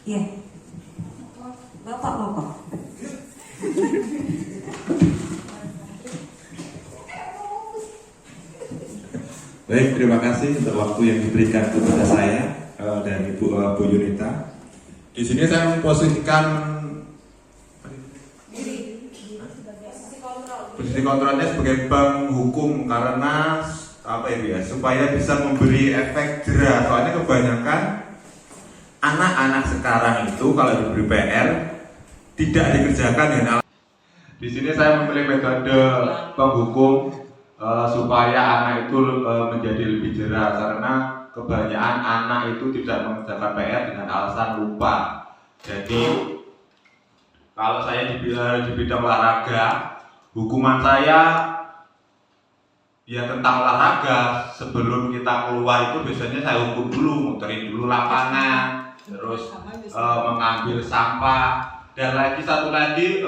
[SPEAKER 3] Ya, Bapak mau kok.
[SPEAKER 5] Baik, terima kasih untuk waktu yang diberikan kepada saya dari Bu Yunita. Di sini saya memposisikan posisi kontrolnya sebagai penghukum karena supaya bisa memberi efek jera. Soalnya kebanyakan anak-anak sekarang itu kalau diberi PR tidak dikerjakan dengan di sini saya memilih metode penghukum supaya anak itu menjadi lebih jera, karena kebanyakan anak itu tidak mengerjakan PR dengan alasan lupa. Jadi kalau saya di bidang olahraga, hukuman saya ya tentang olahraga. Sebelum kita keluar itu biasanya saya hukum dulu, muterin dulu lapangan, terus mengambil sampah, dan satu lagi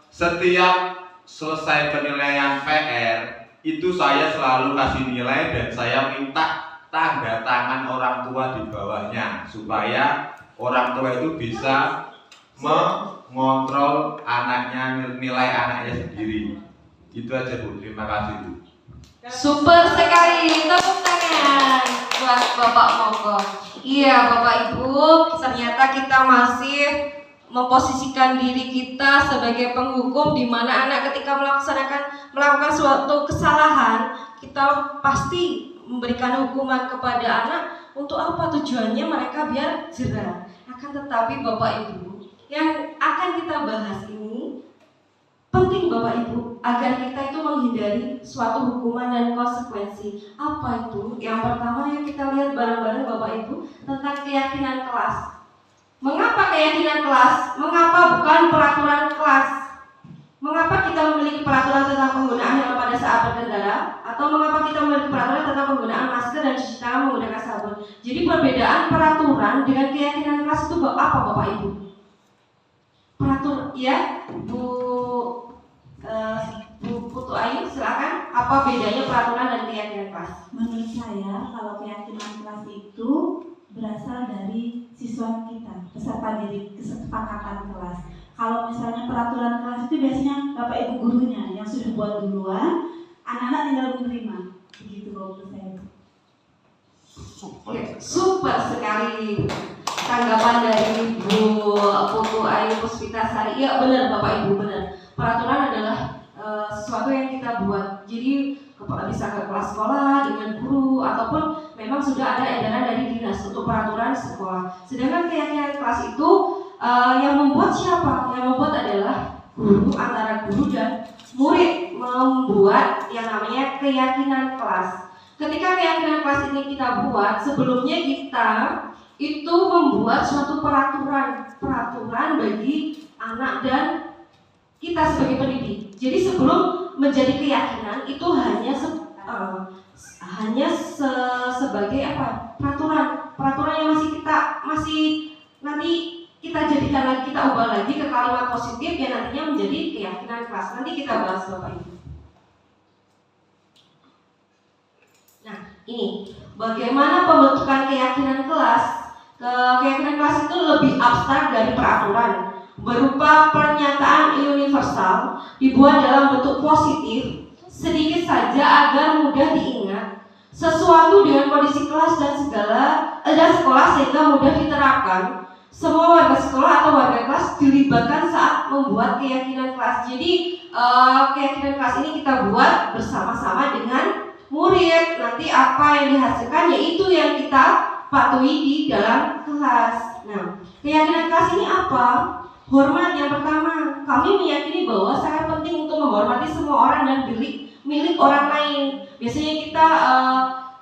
[SPEAKER 5] setiap selesai penilaian PR itu saya selalu kasih nilai dan saya minta tanda tangan orang tua di bawahnya supaya orang tua itu bisa mengontrol anaknya, nilai anaknya sendiri. Itu aja Bu, terima kasih Bu.
[SPEAKER 3] Super sekali, tepuk tangan buat Bapak Mogok. Iya Bapak Ibu, ternyata kita masih memposisikan diri kita sebagai penghukum, di mana anak ketika melakukan suatu kesalahan, kita pasti memberikan hukuman kepada anak. Untuk apa tujuannya? Mereka biar jera. Akan tetapi Bapak Ibu, yang akan kita bahas ini penting Bapak Ibu, agar kita itu menghindari suatu hukuman dan konsekuensi. Apa itu? Yang pertama yang kita lihat bareng-bareng Bapak Ibu tentang keyakinan kelas. Mengapa keyakinan kelas? Mengapa bukan peraturan kelas? Mengapa kita memiliki peraturan tentang penggunaan helm pada saat berkendara? Atau mengapa kita memiliki peraturan tentang penggunaan masker dan cuci tangan menggunakan sabun? Jadi perbedaan peraturan dengan keyakinan kelas itu apa Bapak Ibu? Peraturan, ya Bu Putu Ayu, silakan. Apa bedanya peraturan dan keyakinan kelas?
[SPEAKER 1] Menurut saya, kalau keyakinan kelas itu berasal dari siswa kita, peserta didik, kesepakatan kelas. Kalau misalnya peraturan kelas itu biasanya Bapak Ibu gurunya yang sudah buat duluan, anak-anak tinggal menerima. Begitu kalau menurut saya.
[SPEAKER 3] Oke, super sekali tanggapan dari Bu Putu Ayu Puspitasari. Iya benar Bapak Ibu, benar. Peraturan adalah sesuatu yang kita buat. Jadi bisa ke kelas sekolah dengan guru ataupun memang sudah ada edaran dari dinas untuk peraturan sekolah. Sedangkan keyakinan kelas itu yang membuat siapa? Yang membuat adalah guru, antara guru dan murid membuat yang namanya keyakinan kelas. Ketika keyakinan kelas ini kita buat, sebelumnya kita itu membuat suatu peraturan bagi anak dan kita sebagai pendidik. Jadi sebelum menjadi keyakinan itu hanya sebagai apa? Peraturan yang masih nanti kita jadikan lagi, kita ubah lagi ke kalimat positif yang nantinya menjadi keyakinan kelas. Nanti kita bahas Bapak Ibu. Nah, ini bagaimana pembentukan keyakinan kelas. Keyakinan kelas itu lebih abstrak dari peraturan. Berupa pernyataan universal, dibuat dalam bentuk positif, sedikit saja agar mudah diingat, sesuatu dengan kondisi kelas dan sekolah sehingga mudah diterapkan. Semua warga sekolah atau warga kelas dilibatkan saat membuat keyakinan kelas. Jadi keyakinan kelas ini kita buat bersama-sama dengan murid. Nanti apa yang dihasilkan yaitu yang kita patuhi di dalam kelas. Nah, keyakinan kelas ini apa? Hormat yang pertama. Kami meyakini bahwa sangat penting untuk menghormati semua orang dan milik orang lain. Biasanya kita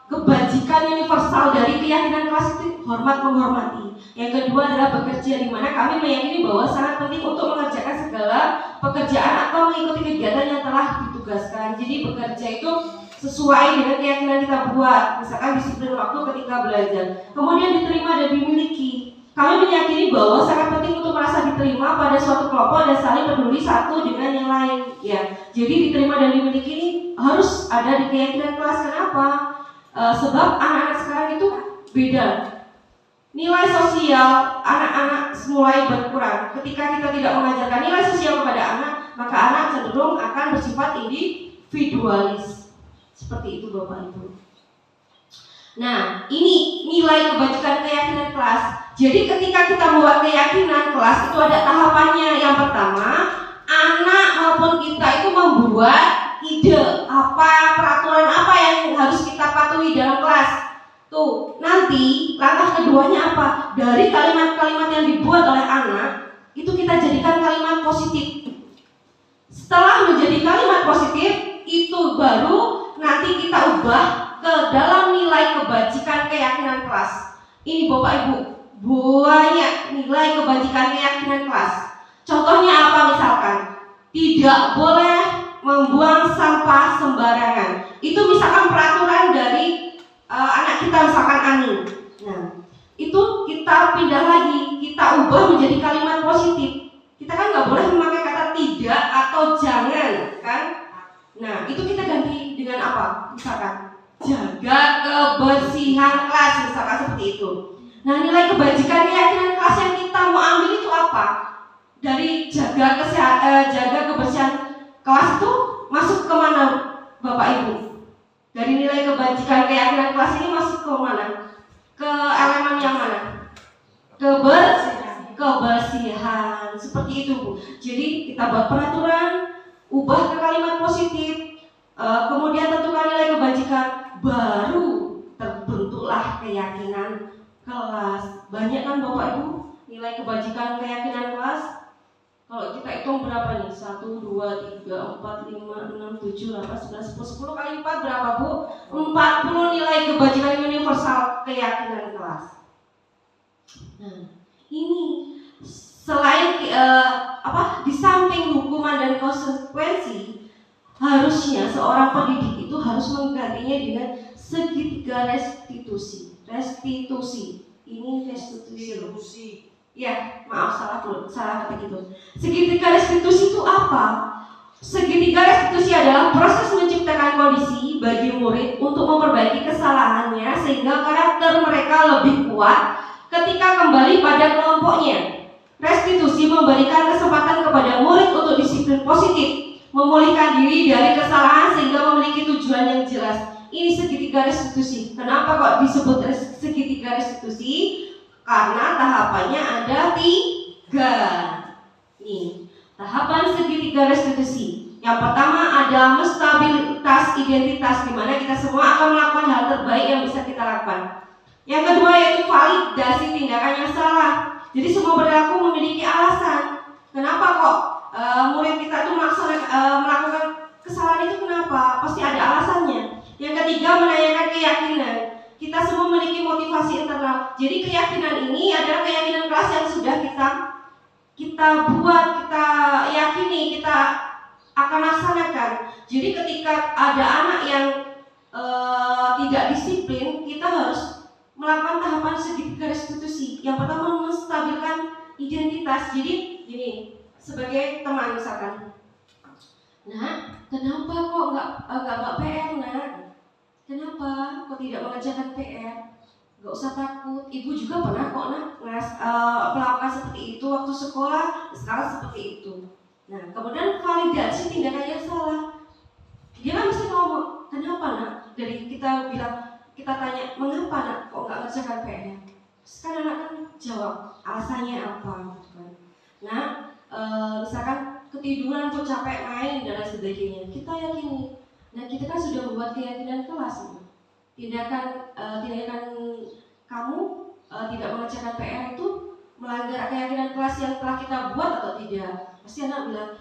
[SPEAKER 3] kebajikan universal dari keyakinan kelas itu hormat menghormati. Yang kedua adalah bekerja, di mana kami meyakini bahwa sangat penting untuk mengerjakan segala pekerjaan atau mengikuti kegiatan yang telah ditugaskan. Jadi bekerja itu sesuai dengan keyakinan kita buat, misalkan disiplin waktu ketika belajar. Kemudian diterima dan dimiliki. Kami meyakini bahwa sangat penting untuk merasa diterima pada suatu kelompok dan saling peduli satu dengan yang lain. Ya, jadi diterima dan dimiliki ini harus ada di keyakinan kelas. Kenapa? Sebab anak-anak sekarang itu beda. Nilai sosial anak-anak mulai berkurang. Ketika kita tidak mengajarkan nilai sosial kepada anak, maka anak cenderung akan bersifat individualis. Seperti itu Bapak Ibu. Nah, ini nilai kebajikan keyakinan kelas. Jadi ketika kita membuat keyakinan kelas itu ada tahapannya. Yang pertama, anak maupun kita itu membuat ide apa, peraturan apa yang harus kita patuhi dalam kelas. Tuh, nanti langkah keduanya apa? Dari kalimat-kalimat yang dibuat oleh anak, itu kita jadikan kalimat positif. Setelah menjadi kalimat positif, itu baru nanti kita ubah ke dalam nilai kebajikan keyakinan kelas. Ini Bapak Ibu, banyak nilai kebajikan keyakinan kelas. Contohnya apa misalkan? Tidak boleh membuang sampah sembarangan. Itu misalkan peraturan dari anak kita, misalkan Ani. Nah, itu kita pindah lagi, kita ubah menjadi kalimat positif. Kita kan nggak boleh memakai kata tidak atau jangan, kan? Nah, itu kita ganti dengan apa? Misalkan jaga kebersihan kelas, misalkan seperti itu. Nah, nilai kebajikan keyakinan kelas yang kita mau ambil itu apa? Dari jaga kebersihan kelas itu masuk ke mana Bapak Ibu? Dari nilai kebajikan keyakinan kelas ini masuk ke mana? Ke elemen yang mana? Kebersihan. Seperti itu Bu. Jadi kita buat peraturan, ubah ke kalimat positif, kemudian tentukan nilai kebajikan, baru terbentuklah keyakinan kelas. Banyak kan Bapak Ibu nilai kebajikan keyakinan kelas? Kalau kita hitung berapa nih? 1, 2, 3, 4, 5, 6, 7, 8, 9, 10 kali 4 berapa Bu? 40 nilai kebajikan universal keyakinan kelas. Nah, ini selain di samping hukuman dan konsekuensi, harusnya seorang pendidik itu harus menggantinya dengan segitiga restitusi. Ini restitusi. Ya, maaf salah ketik itu. Segitiga restitusi itu apa? segitiga restitusi adalah proses menciptakan kondisi bagi murid untuk memperbaiki kesalahannya sehingga karakter mereka lebih kuat ketika kembali pada kelompoknya. Restitusi memberikan kesempatan kepada murid untuk disiplin positif, memulihkan diri dari kesalahan sehingga memiliki tujuan yang jelas. Ini segitiga restitusi. Kenapa kok disebut segitiga restitusi? Karena tahapannya ada 3. Nih, tahapan segitiga restitusi. Yang pertama ada stabilitas identitas, di mana kita semua akan melakukan hal terbaik yang bisa kita lakukan. Yang kedua yaitu validasi tindakan yang salah. Jadi semua perilaku memiliki alasan. Kenapa kok murid kita itu melakukan kesalahan itu, kenapa? Pasti ada alasannya. Yang ketiga menanyakan keyakinan. Kita semua memiliki motivasi internal. Jadi keyakinan ini adalah keyakinan kelas yang sudah kita buat, kita yakini, kita akan laksanakan. Jadi ketika ada anak yang tidak disiplin, kita harus melakukan tahapan segitiga restitusi. Yang pertama menstabilkan identitas. Jadi gini, sebagai teman misalkan, nah kenapa kok nggak PR nak? Kenapa kok tidak mengerjakan PR? Gak usah takut, ibu juga pernah kok nak melakukan seperti itu waktu sekolah, sekarang seperti itu. Nah, kemudian validasi tindakan yang salah. Dia kan mesti ngomong, kenapa nak? Dari kita bilang, kita tanya, mengapa nak kok nggak ngerjakan PR? Sekarang anak kan jawab, alasannya apa? Nah, misalkan ketiduran kok capek main dan sebagainya, kita yakini. Nah, kita kan sudah membuat keyakinan kelas. Tindakan kamu tidak mengerjakan PR itu melanggar keyakinan kelas yang telah kita buat atau tidak? Pasti anak bilang,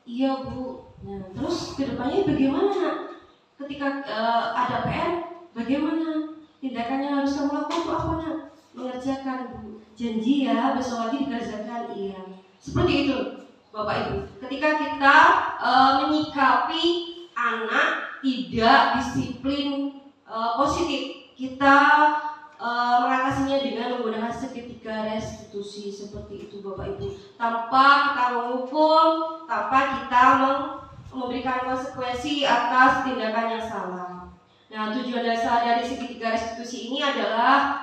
[SPEAKER 3] iya bu. Nah, terus kedepannya bagaimana nak? Ketika ada PR, bagaimana? Tindakannya harus kamu lakukan itu apa nak? Mengerjakan bu. Janji ya, besok lagi dikerjakan. Iya. Seperti itu, Bapak Ibu. Ketika kita menyikapi anak tidak disiplin positif, kita mengatasinya dengan menggunakan segitiga restitusi seperti itu Bapak Ibu, tanpa kita menghukum, tanpa kita memberikan konsekuensi atas tindakan yang salah. Nah, tujuan dasar dari segitiga restitusi ini adalah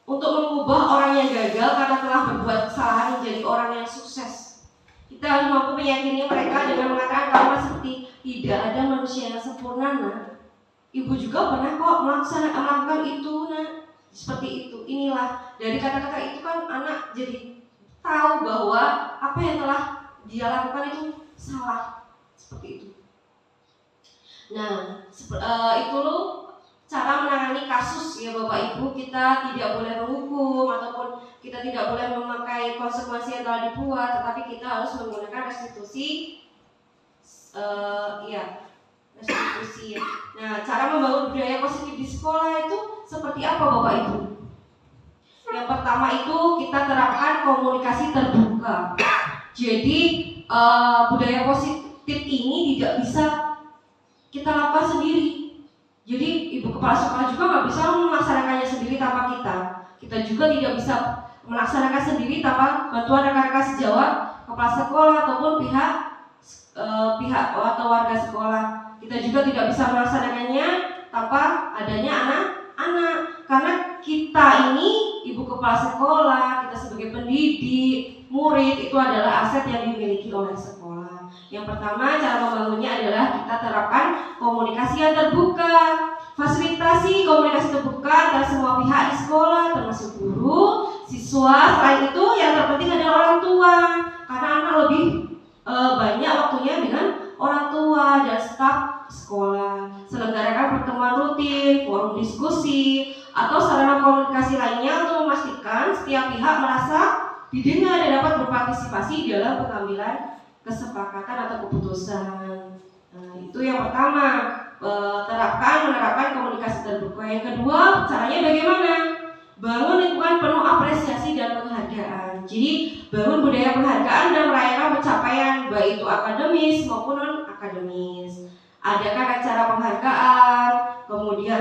[SPEAKER 3] untuk mengubah orang yang gagal karena telah berbuat kesalahan menjadi orang yang sukses. Kita harus mampu meyakini mereka dengan mengatakan kalimat seperti, tidak ada manusia yang sempurna nak. Ibu juga pernah kok melakukan itu nak. Seperti itu. Inilah dari kata-kata itu kan anak jadi tahu bahwa apa yang telah dia lakukan itu salah. Seperti itu. Nah, itu loh cara menangani kasus ya Bapak Ibu. Kita tidak boleh menghukum ataupun kita tidak boleh memakai konsekuensi yang telah dibuat, tetapi kita harus menggunakan restitusi. Restitusi ya. Nah, cara membangun budaya positif di sekolah itu seperti apa Bapak Ibu? Yang pertama itu kita terapkan komunikasi terbuka. Jadi budaya positif ini tidak bisa kita lakukan sendiri. Jadi ibu kepala sekolah juga nggak bisa melaksanakannya sendiri tanpa kita. Kita juga tidak bisa melaksanakan sendiri tanpa bantuan rekan-rekan sejawat, kepala sekolah ataupun pihak atau warga sekolah. Kita juga tidak bisa melaksanakannya tanpa adanya anak-anak. Karena kita ini ibu kepala sekolah, kita sebagai pendidik, murid itu adalah aset yang dimiliki oleh sekolah. Yang pertama cara membangunnya adalah kita terapkan komunikasi yang terbuka, fasilitasi komunikasi terbuka antara semua pihak di sekolah termasuk guru, siswa. Selain itu yang terpenting adalah orang tua, karena anak lebih banyak waktunya dengan orang tua dan staf sekolah. Selenggarakan pertemuan rutin, forum diskusi, atau sarana komunikasi lainnya untuk memastikan setiap pihak merasa didengar dan dapat berpartisipasi dalam pengambilan kesepakatan atau keputusan. Nah, itu yang pertama, menerapkan komunikasi terbuka. Yang kedua, caranya bagaimana? Bangun lingkungan penuh apresiasi dan penghargaan. Jadi bangun budaya penghargaan dan merayakan pencapaian baik itu akademis maupun non akademis. Adakan acara penghargaan, kemudian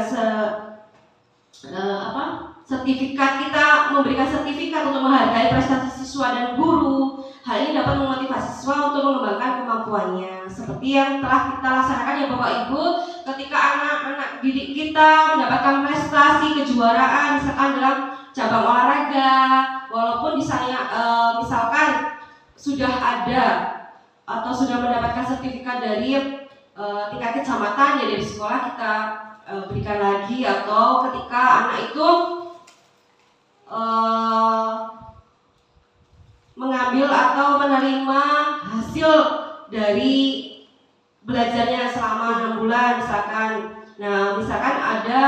[SPEAKER 3] sertifikat, kita memberikan sertifikat untuk menghargai prestasi siswa dan guru. Hal ini dapat memotivasi siswa untuk mengembangkan kemampuannya. Seperti yang telah kita laksanakan ya Bapak Ibu, ketika anak-anak didik kita mendapatkan prestasi kejuaraan misalkan dalam cabang olahraga, walaupun misalkan sudah ada atau sudah mendapatkan sertifikat dari tingkat kecamatan, ya dari sekolah kita berikan lagi, atau ketika anak itu mengambil atau menerima hasil dari belajarnya selama 6 bulan misalkan. Nah, misalkan ada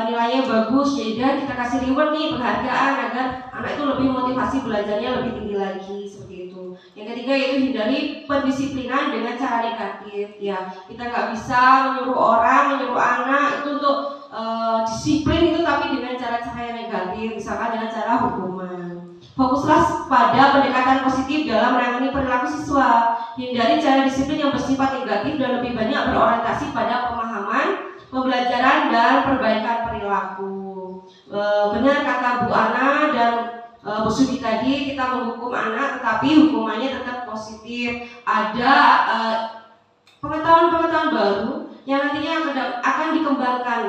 [SPEAKER 3] nilainya bagus, jadi kita kasih reward nih, penghargaan agar anak itu lebih motivasi belajarnya lebih tinggi lagi, seperti itu. Yang ketiga yaitu hindari pendisiplinan dengan cara negatif. Ya, kita nggak bisa menyuruh anak itu untuk disiplin itu tapi dengan cara-cara yang negatif, misalkan dengan cara hukuman. Fokuslah pada pendekatan positif dalam menangani perilaku siswa. Hindari cara disiplin yang bersifat negatif dan lebih banyak berorientasi pada pemahaman, pembelajaran, dan perbaikan perilaku. Benar kata Bu Ana dan Bu Sudi tadi, kita menghukum anak tetapi hukumannya tetap positif. Ada pengetahuan-pengetahuan baru yang nantinya akan dikembangkan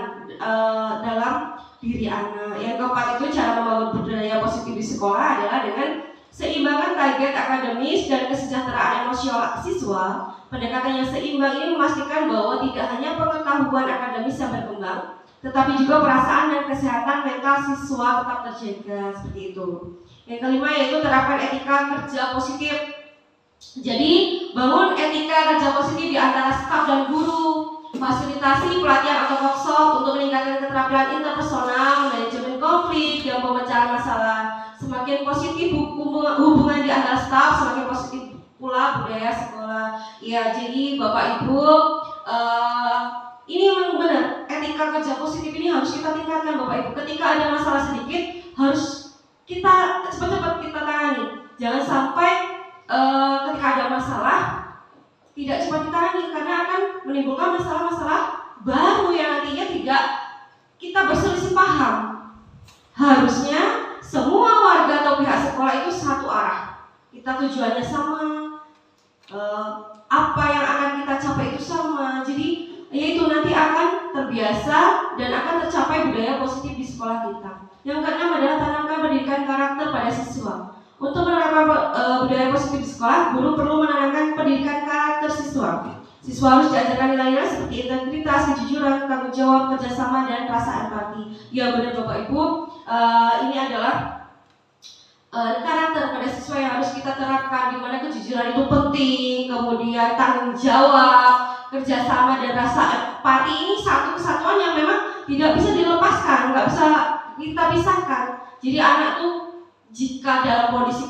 [SPEAKER 3] dalam diri anak. Yang keempat itu cara membangun budaya positif di sekolah adalah dengan seimbangan target akademis dan kesejahteraan emosional siswa. Pendekatan yang seimbang ini memastikan bahwa tidak hanya pengetahuan akademis yang berkembang, tetapi juga perasaan dan kesehatan mental siswa tetap terjaga, seperti itu. Yang kelima yaitu terapkan etika kerja positif. Jadi bangun etika kerja positif di antara staf dan guru. Fasilitasi pelatihan atau workshop untuk meningkatkan keterampilan interpersonal, manajemen konflik, dan pemecahan masalah. Semakin positif hubungan di antara staf, semakin positif pula budaya sekolah. Ya, jadi Bapak Ibu, ini memang benar, etika kerja positif ini harus kita tingkatkan Bapak Ibu. Ketika ada masalah sedikit, harus kita cepat-cepat kita tangani. Jangan sampai ketika ada masalah tidak cepat ditangani, karena akan menimbulkan masalah-masalah baru yang nantinya tidak kita berselisih paham. Harusnya semua warga atau pihak sekolah itu satu arah. Kita tujuannya sama, apa yang akan kita capai itu sama. Jadi yaitu nanti akan terbiasa dan akan tercapai budaya positif di sekolah kita. Yang keenam adalah tanamkan pendidikan karakter pada siswa. Untuk menerapkan budaya positif di sekolah, guru perlu menanamkan pendidikan karakter siswa. Siswa harus diajarkan nilai-nilai seperti integritas, kejujuran, tanggung jawab, kerjasama, dan rasa empati. Ya benar Bapak Ibu, ini adalah karakter pada siswa yang harus kita terapkan, di mana kejujuran itu penting, kemudian tanggung jawab, kerjasama, dan rasa empati ini satu kesatuan yang memang tidak bisa dilepaskan, nggak bisa kita pisahkan. Jadi anak tuh jika dalam kondisi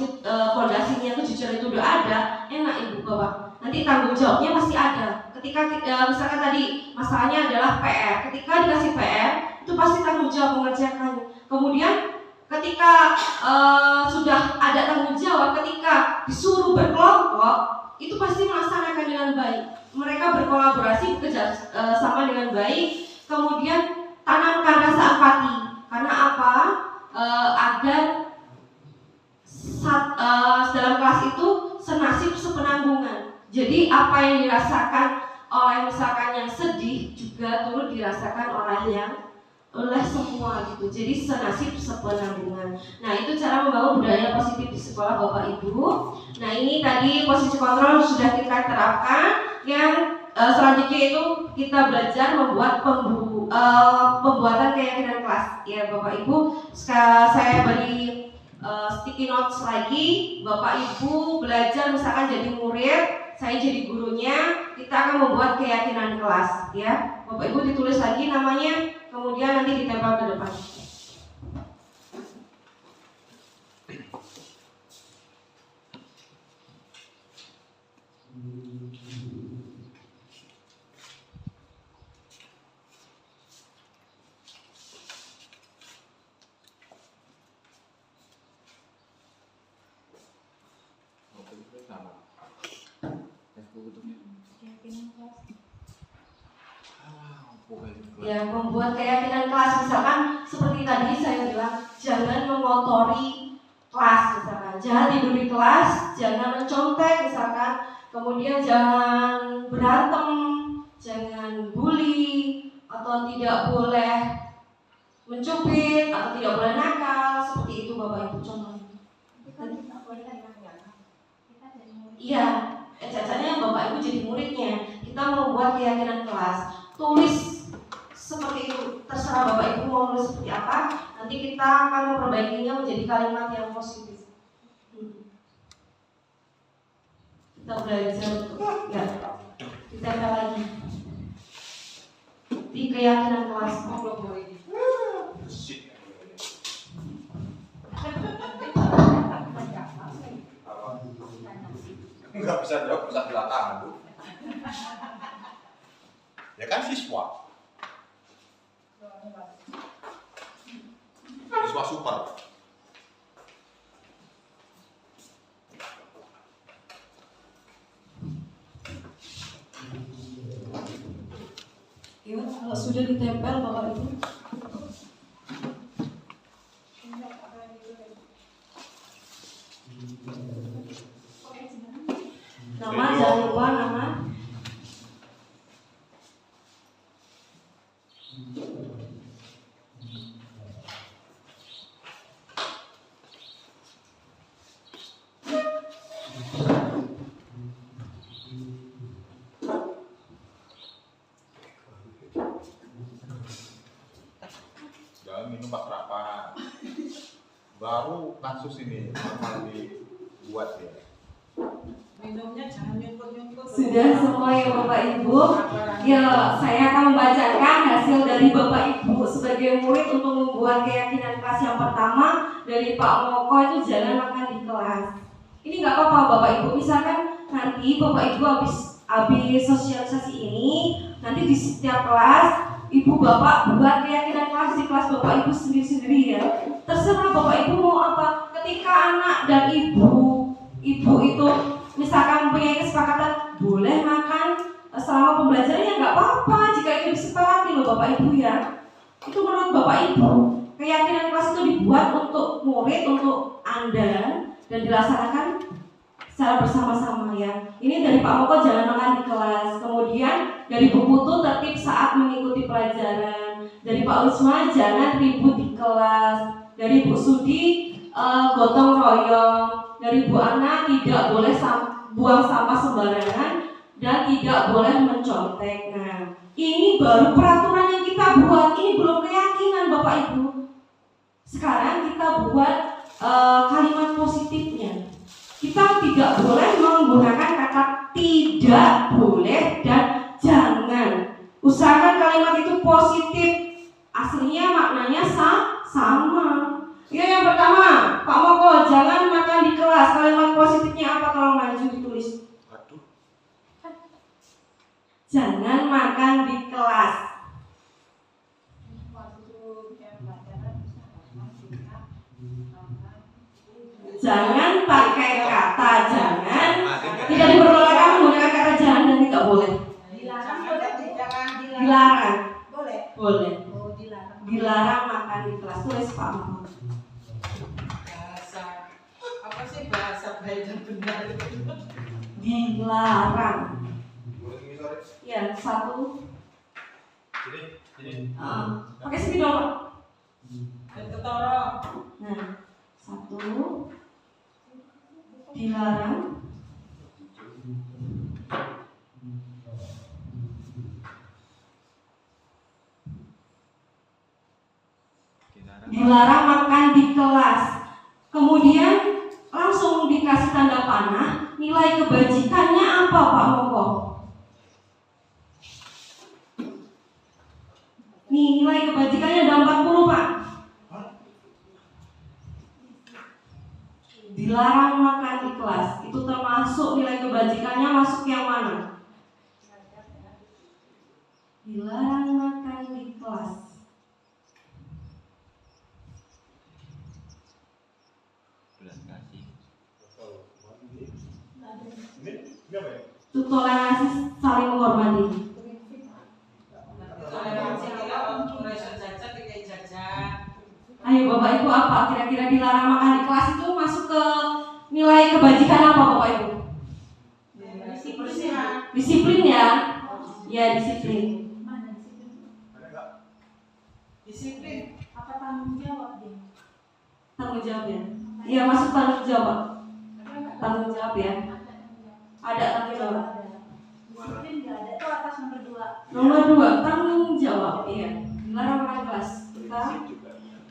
[SPEAKER 3] fondasinya kejujuran itu udah ada, enak Ibu Bapak, nanti tanggung jawabnya pasti ada. Ketika misalkan tadi masalahnya adalah PR, ketika dikasih PR itu pasti tanggung jawab mengerjakannya. Kemudian ketika sudah ada tanggung jawab, ketika disuruh berkelompok itu pasti melaksanakan dengan baik. Mereka berkolaborasi, bekerja sama dengan baik. Kemudian tanamkan rasa empati. Karena apa? Agar dalam kelas itu senasib sepenanggungan. Jadi apa yang dirasakan oleh misalkan yang sedih juga turut dirasakan oleh semua gitu. Jadi senasib sepenanggungan. Nah, itu cara membangun budaya positif di sekolah Bapak Ibu. Nah, ini tadi posisi kontrol sudah kita terapkan. Yang selanjutnya itu kita belajar membuat pembuatan keyakinan kelas. Ya Bapak Ibu, saya beri sticky notes lagi. Bapak Ibu belajar misalkan jadi murid, saya jadi gurunya, kita akan membuat keyakinan kelas. Ya Bapak Ibu ditulis lagi namanya, kemudian nanti ditempel ke depan. Ya, membuat keyakinan kelas misalkan seperti tadi saya bilang, jangan mengotori kelas misalkan. jangan tidur di kelas, jangan mencontek misalkan, kemudian jangan berantem, jangan bully, atau tidak boleh mencubit, atau tidak boleh nakal, seperti itu Bapak Ibu contohnya. Iya, cacanya Bapak Ibu jadi muridnya. Kita membuat keyakinan kelas, tulis seperti itu, terserah Bapak Ibu mau nulis seperti apa. Nanti kita akan memperbaikinya menjadi kalimat yang positif. Kita belajar untuk ditempel lagi di keyakinan kelas.
[SPEAKER 5] Nggak bisa jawab, bisa belakang Bu. Ya kan siswa super.
[SPEAKER 3] Ya, kalau sudah ditempel Bapak Ibu. Nama, jangan lupa nama.
[SPEAKER 5] Jangan minum Pak Rapan. Baru kasus ini normal dibuat ya.
[SPEAKER 4] Minumnya jangan nyumput-nyumput.
[SPEAKER 3] Sudah semua ya Bapak Ibu. Ya, saya akan membacakan hasil dari Bapak Ibu sebagai murid untuk membuat keyakinan kelas yang pertama dari Pak Moko itu jangan makan di kelas. Ini nggak apa-apa Bapak Ibu. Misalkan nanti Bapak Ibu habis sosialisasi ini, nanti di setiap kelas Ibu Bapak buat keyakinan kelas di kelas Bapak Ibu sendiri-sendiri ya. Terserah Bapak Ibu mau apa. Ketika anak dan ibu itu misalkan punya kesepakatan boleh makan selama pembelajaran ya nggak apa-apa jika itu disepakati loh Bapak Ibu ya. Itu menurut Bapak Ibu. Keyakinan kelas itu dibuat untuk murid, untuk Anda dan dilaksanakan secara bersama-sama ya. Ini dari Pak Moko jangan makan di kelas. Kemudian dari Bu Putu tertib saat mengikuti pelajaran. Dari Pak Wisma jangan ribut di kelas. Dari Bu Sudi gotong royong. Dari Bu Ana tidak boleh buang sampah sembarangan dan tidak boleh mencontek. Nah, ini baru peraturan yang kita buat. Ini belum keyakinan Bapak Ibu. Sekarang kita buat kalimat positifnya. Kita tidak boleh menggunakan kata tidak boleh dan jangan. Usahakan kalimat itu positif. Aslinya maknanya sama. Ya, yang pertama, Pak Moko jangan makan di kelas. Kalimat positifnya apa kalau maju ditulis?
[SPEAKER 5] Aduh.
[SPEAKER 3] Jangan makan di kelas. Jangan pakai kata jangan. Tidak diperbolehkan menggunakan kata jangan dan tidak boleh. Dilarang. Boleh. Dilarang makan di kelas. Tulis Pak Moko.
[SPEAKER 4] Bahasa apa sih bahasa baik dan benar itu?
[SPEAKER 3] Dilarang. Ya, 1.
[SPEAKER 5] Sini.
[SPEAKER 3] Pakai spidol Pak.
[SPEAKER 4] Dan ketoro.
[SPEAKER 3] Nah, 1. Dilarang. Dilarang makan di kelas. Kemudian langsung dikasih tanda panah. Nilai kebajikannya apa Pak Moko? Nih, nilai kebajikannya ada 40 Pak. Dilarang makan di kelas. Itu termasuk nilai kebajikannya masuk yang mana? Dilarang makan di kelas. Itu toleransi saling menghormati.
[SPEAKER 4] Toleransi kita untuk rasa jajan tidak jajan.
[SPEAKER 3] Ayo Bapak Ibu apa kira-kira dilarang makan di kelas itu masuk ke kebajikan apa Bapak Ibu?
[SPEAKER 7] Disiplin.
[SPEAKER 3] Disiplin ya? Ya, disiplin.
[SPEAKER 7] Disiplin.
[SPEAKER 6] Apa tanggung jawab dia?
[SPEAKER 3] Tanggung jawab ya? Iya, masuk tanggung jawab. Tanggung jawab ya? Ada tanggung jawab.
[SPEAKER 6] Disiplin nggak ada, itu atas nomor 2.
[SPEAKER 3] Nomor 2, tanggung jawab. Iya. Dilarang makan kelas. Kita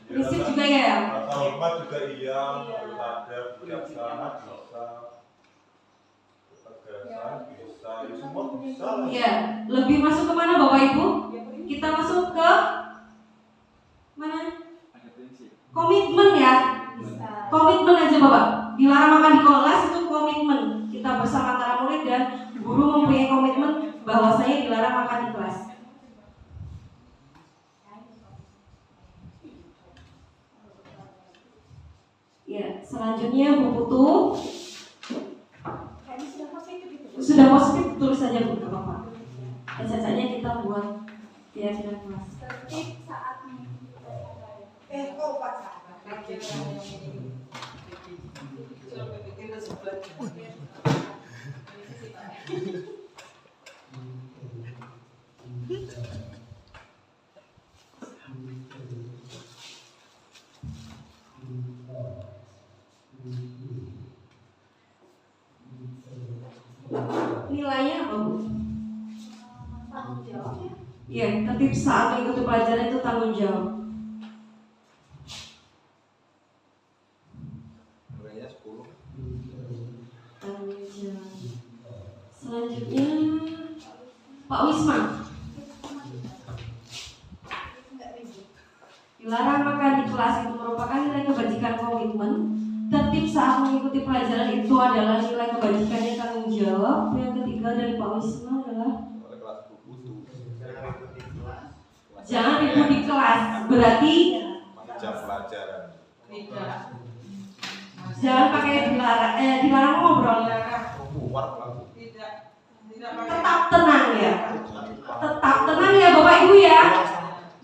[SPEAKER 3] prinsip juga ya.
[SPEAKER 8] Rasa hormat juga iya, harus ada kebijaksanaan bisa, ketegasan bisa, ya semua bisa lah.
[SPEAKER 3] Iya. Lebih masuk ke mana Bapak Ibu? Kita masuk ke mana? Komitmen ya. Komitmen aja Bapak. Dilarang makan di kelas itu komitmen. Kita bersama antara murid dan guru mempunyai komitmen bahwasanya dilarang makan di kelas. Ya, selanjutnya Bu Putu. Sudah positif tulis saja Bu, nggak apa-apa. Cacanya kita buat keyakinan kelas.
[SPEAKER 6] Tertib saat
[SPEAKER 3] Nilainya apa Bu?
[SPEAKER 6] tanggung jawab ya.
[SPEAKER 3] Iya, tertib saat mengikuti pelajaran itu tanggung jawab.
[SPEAKER 8] Nilainya 10.
[SPEAKER 3] Tanggung jawab. Selanjutnya Pak Wisma. Dilarang makan di kelas itu merupakan nilai kebajikan komitmen. Tertib saat mengikuti pelajaran itu adalah nilai kebajikan yang tanggung jawab. Yang ketiga dari Pak Wisma adalah
[SPEAKER 8] Kelas buku
[SPEAKER 3] jangan ribut di kelas. Berarti
[SPEAKER 8] jam pelajaran.
[SPEAKER 7] Tidak.
[SPEAKER 3] jangan pakai dilarang ngobrol.
[SPEAKER 8] Keluar kelas.
[SPEAKER 7] Tidak. Tidak pakai.
[SPEAKER 3] Tetap tenang ya. Tetap tenang ya Bapak Ibu ya.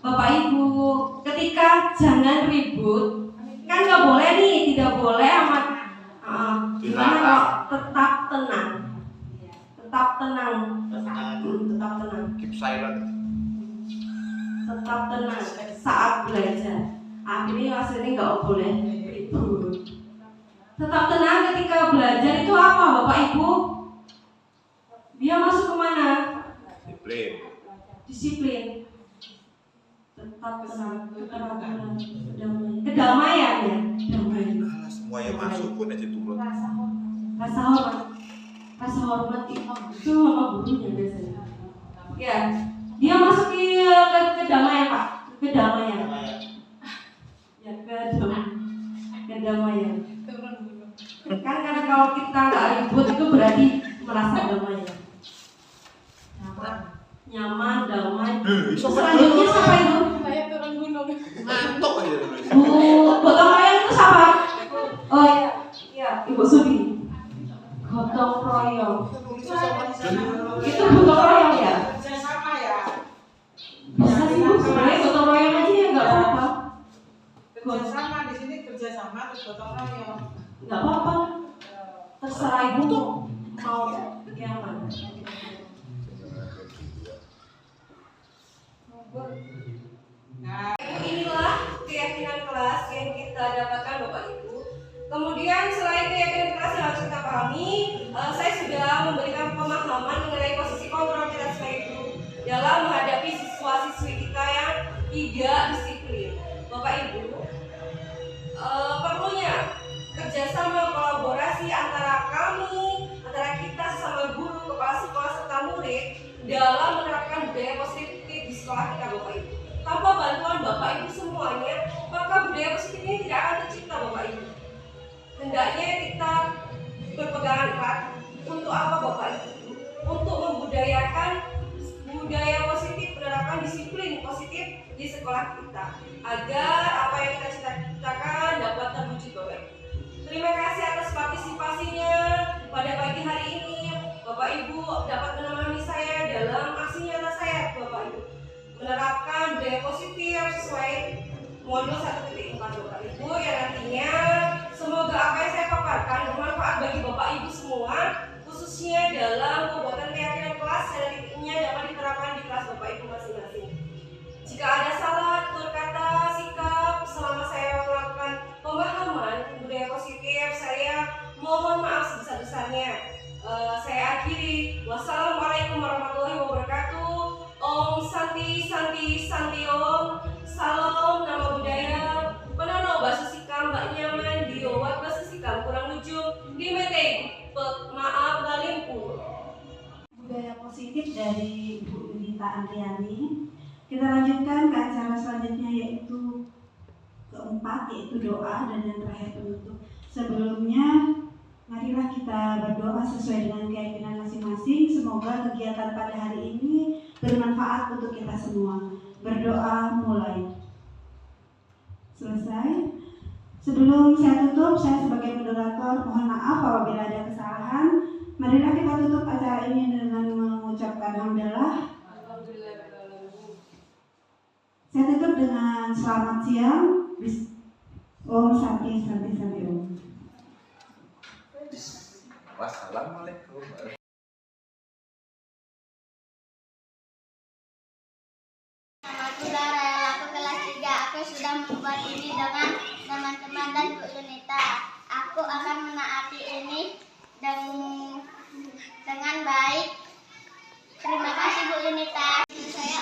[SPEAKER 3] Bapak Ibu, ketika jangan ribut, kan nggak boleh nih, tidak boleh amat. Gimana kok tetap tenang? Tetap tenang. Tetap tenang.
[SPEAKER 8] Keep silent.
[SPEAKER 3] Tetap tenang saat belajar. Akhirnya hasilnya nggak boleh ribut. Tetap tenang ketika belajar itu apa Bapak Ibu? Dia masuk kemana?
[SPEAKER 8] Disiplin.
[SPEAKER 3] Disiplin. Tetap tenang, kedamaian ya, damai.
[SPEAKER 8] Semua yang masuk pun aja turun.
[SPEAKER 3] Rasa hormat itu sama gurunya biasanya. Ya, dia masuk ke kedamaian Pak, kedamaian. Ya kedamaian. Kan karena kalau kita nggak ribut itu berarti merasa damai. Nyaman, damai. Selanjutnya siapa itu?
[SPEAKER 6] Saya turun gunung.
[SPEAKER 8] Ngantuk aja nulis.
[SPEAKER 3] Gotong royong itu siapa? Oh iya, iya Ibu Sudi. Gotong royong. Itu gotong royong ya?
[SPEAKER 7] Kerjasama ya.
[SPEAKER 3] Bisa sih Bu, sebenarnya gotong royong aja ya nggak apa-apa.
[SPEAKER 7] Kerjasama di sini kerjasama terus gotong royong.
[SPEAKER 3] Nggak apa-apa. Terserah Ibu tuh mau yang mana.
[SPEAKER 7] Nah,
[SPEAKER 3] Inilah keyakinan kelas yang kita dapatkan Bapak Ibu. Kemudian selain keyakinan kelas yang harus kita pahami, saya sudah memberikan pemahaman mengenai posisi kontrol kita sebagai guru dalam menghadapi siswa-siswi kita yang tidak disiplin. Bapak Ibu, perlunya kerjasama kolaborasi antara kami, antara kita sesama guru, kepala sekolah serta murid dalam menerapkan budaya positif di sekolah kita Bapak Ibu. Tanpa bantuan Bapak Ibu semuanya, maka budaya positif ini tidak akan tercipta Bapak Ibu. Hendaknya kita berpegangan erat untuk apa Bapak Ibu? Untuk membudayakan budaya positif, menerapkan disiplin positif di sekolah kita, agar apa yang kita cita-citakan dapat terwujud Bapak Ibu. Terima kasih atas partisipasinya pada pagi hari ini. Bapak Ibu dapat menemani saya dalam aksi nyata saya Bapak Ibu menerapkan budaya positif sesuai modul 1.4 Bapak Ibu, yang nantinya semoga apa yang saya paparkan bermanfaat bagi Bapak Ibu semua, khususnya dalam pembuatan keyakinan kelas dan titiknya dapat diterapkan di kelas Bapak Ibu masing-masing. Jika ada salah tutur kata, sikap selama saya melakukan pemahaman budaya positif, saya mohon maaf sebesar-besarnya. Saya akhiri. Wassalamualaikum warahmatullahi wabarakatuh. Om Santi Santi Santi Om. Salam nama budaya. Penono bahasa sikam mbak nyaman diowat bahasa sikam kurang lucu dimeteng maaf balimpur.
[SPEAKER 1] Budaya positif dari Bu Yunita Andriani. Kita lanjutkan ke acara selanjutnya yaitu keempat, yaitu doa dan yang terakhir penutup. Sebelumnya, marilah kita berdoa sesuai dengan keyakinan masing-masing. Semoga kegiatan pada hari ini bermanfaat untuk kita semua. Berdoa mulai. Selesai. Sebelum saya tutup, saya sebagai moderator mohon maaf apabila ada kesalahan. Marilah kita tutup acara ini dengan mengucapkan hamdalah. Saya tutup dengan selamat siang. Om Santi Santi Santi Om.
[SPEAKER 5] Wassalamualaikum.
[SPEAKER 9] Aku Raya, aku kelas 3. Aku sudah membuat ini dengan teman-teman dan Bu Yunita. Aku akan menaati ini dengan baik. Terima kasih Bu Yunita. Saya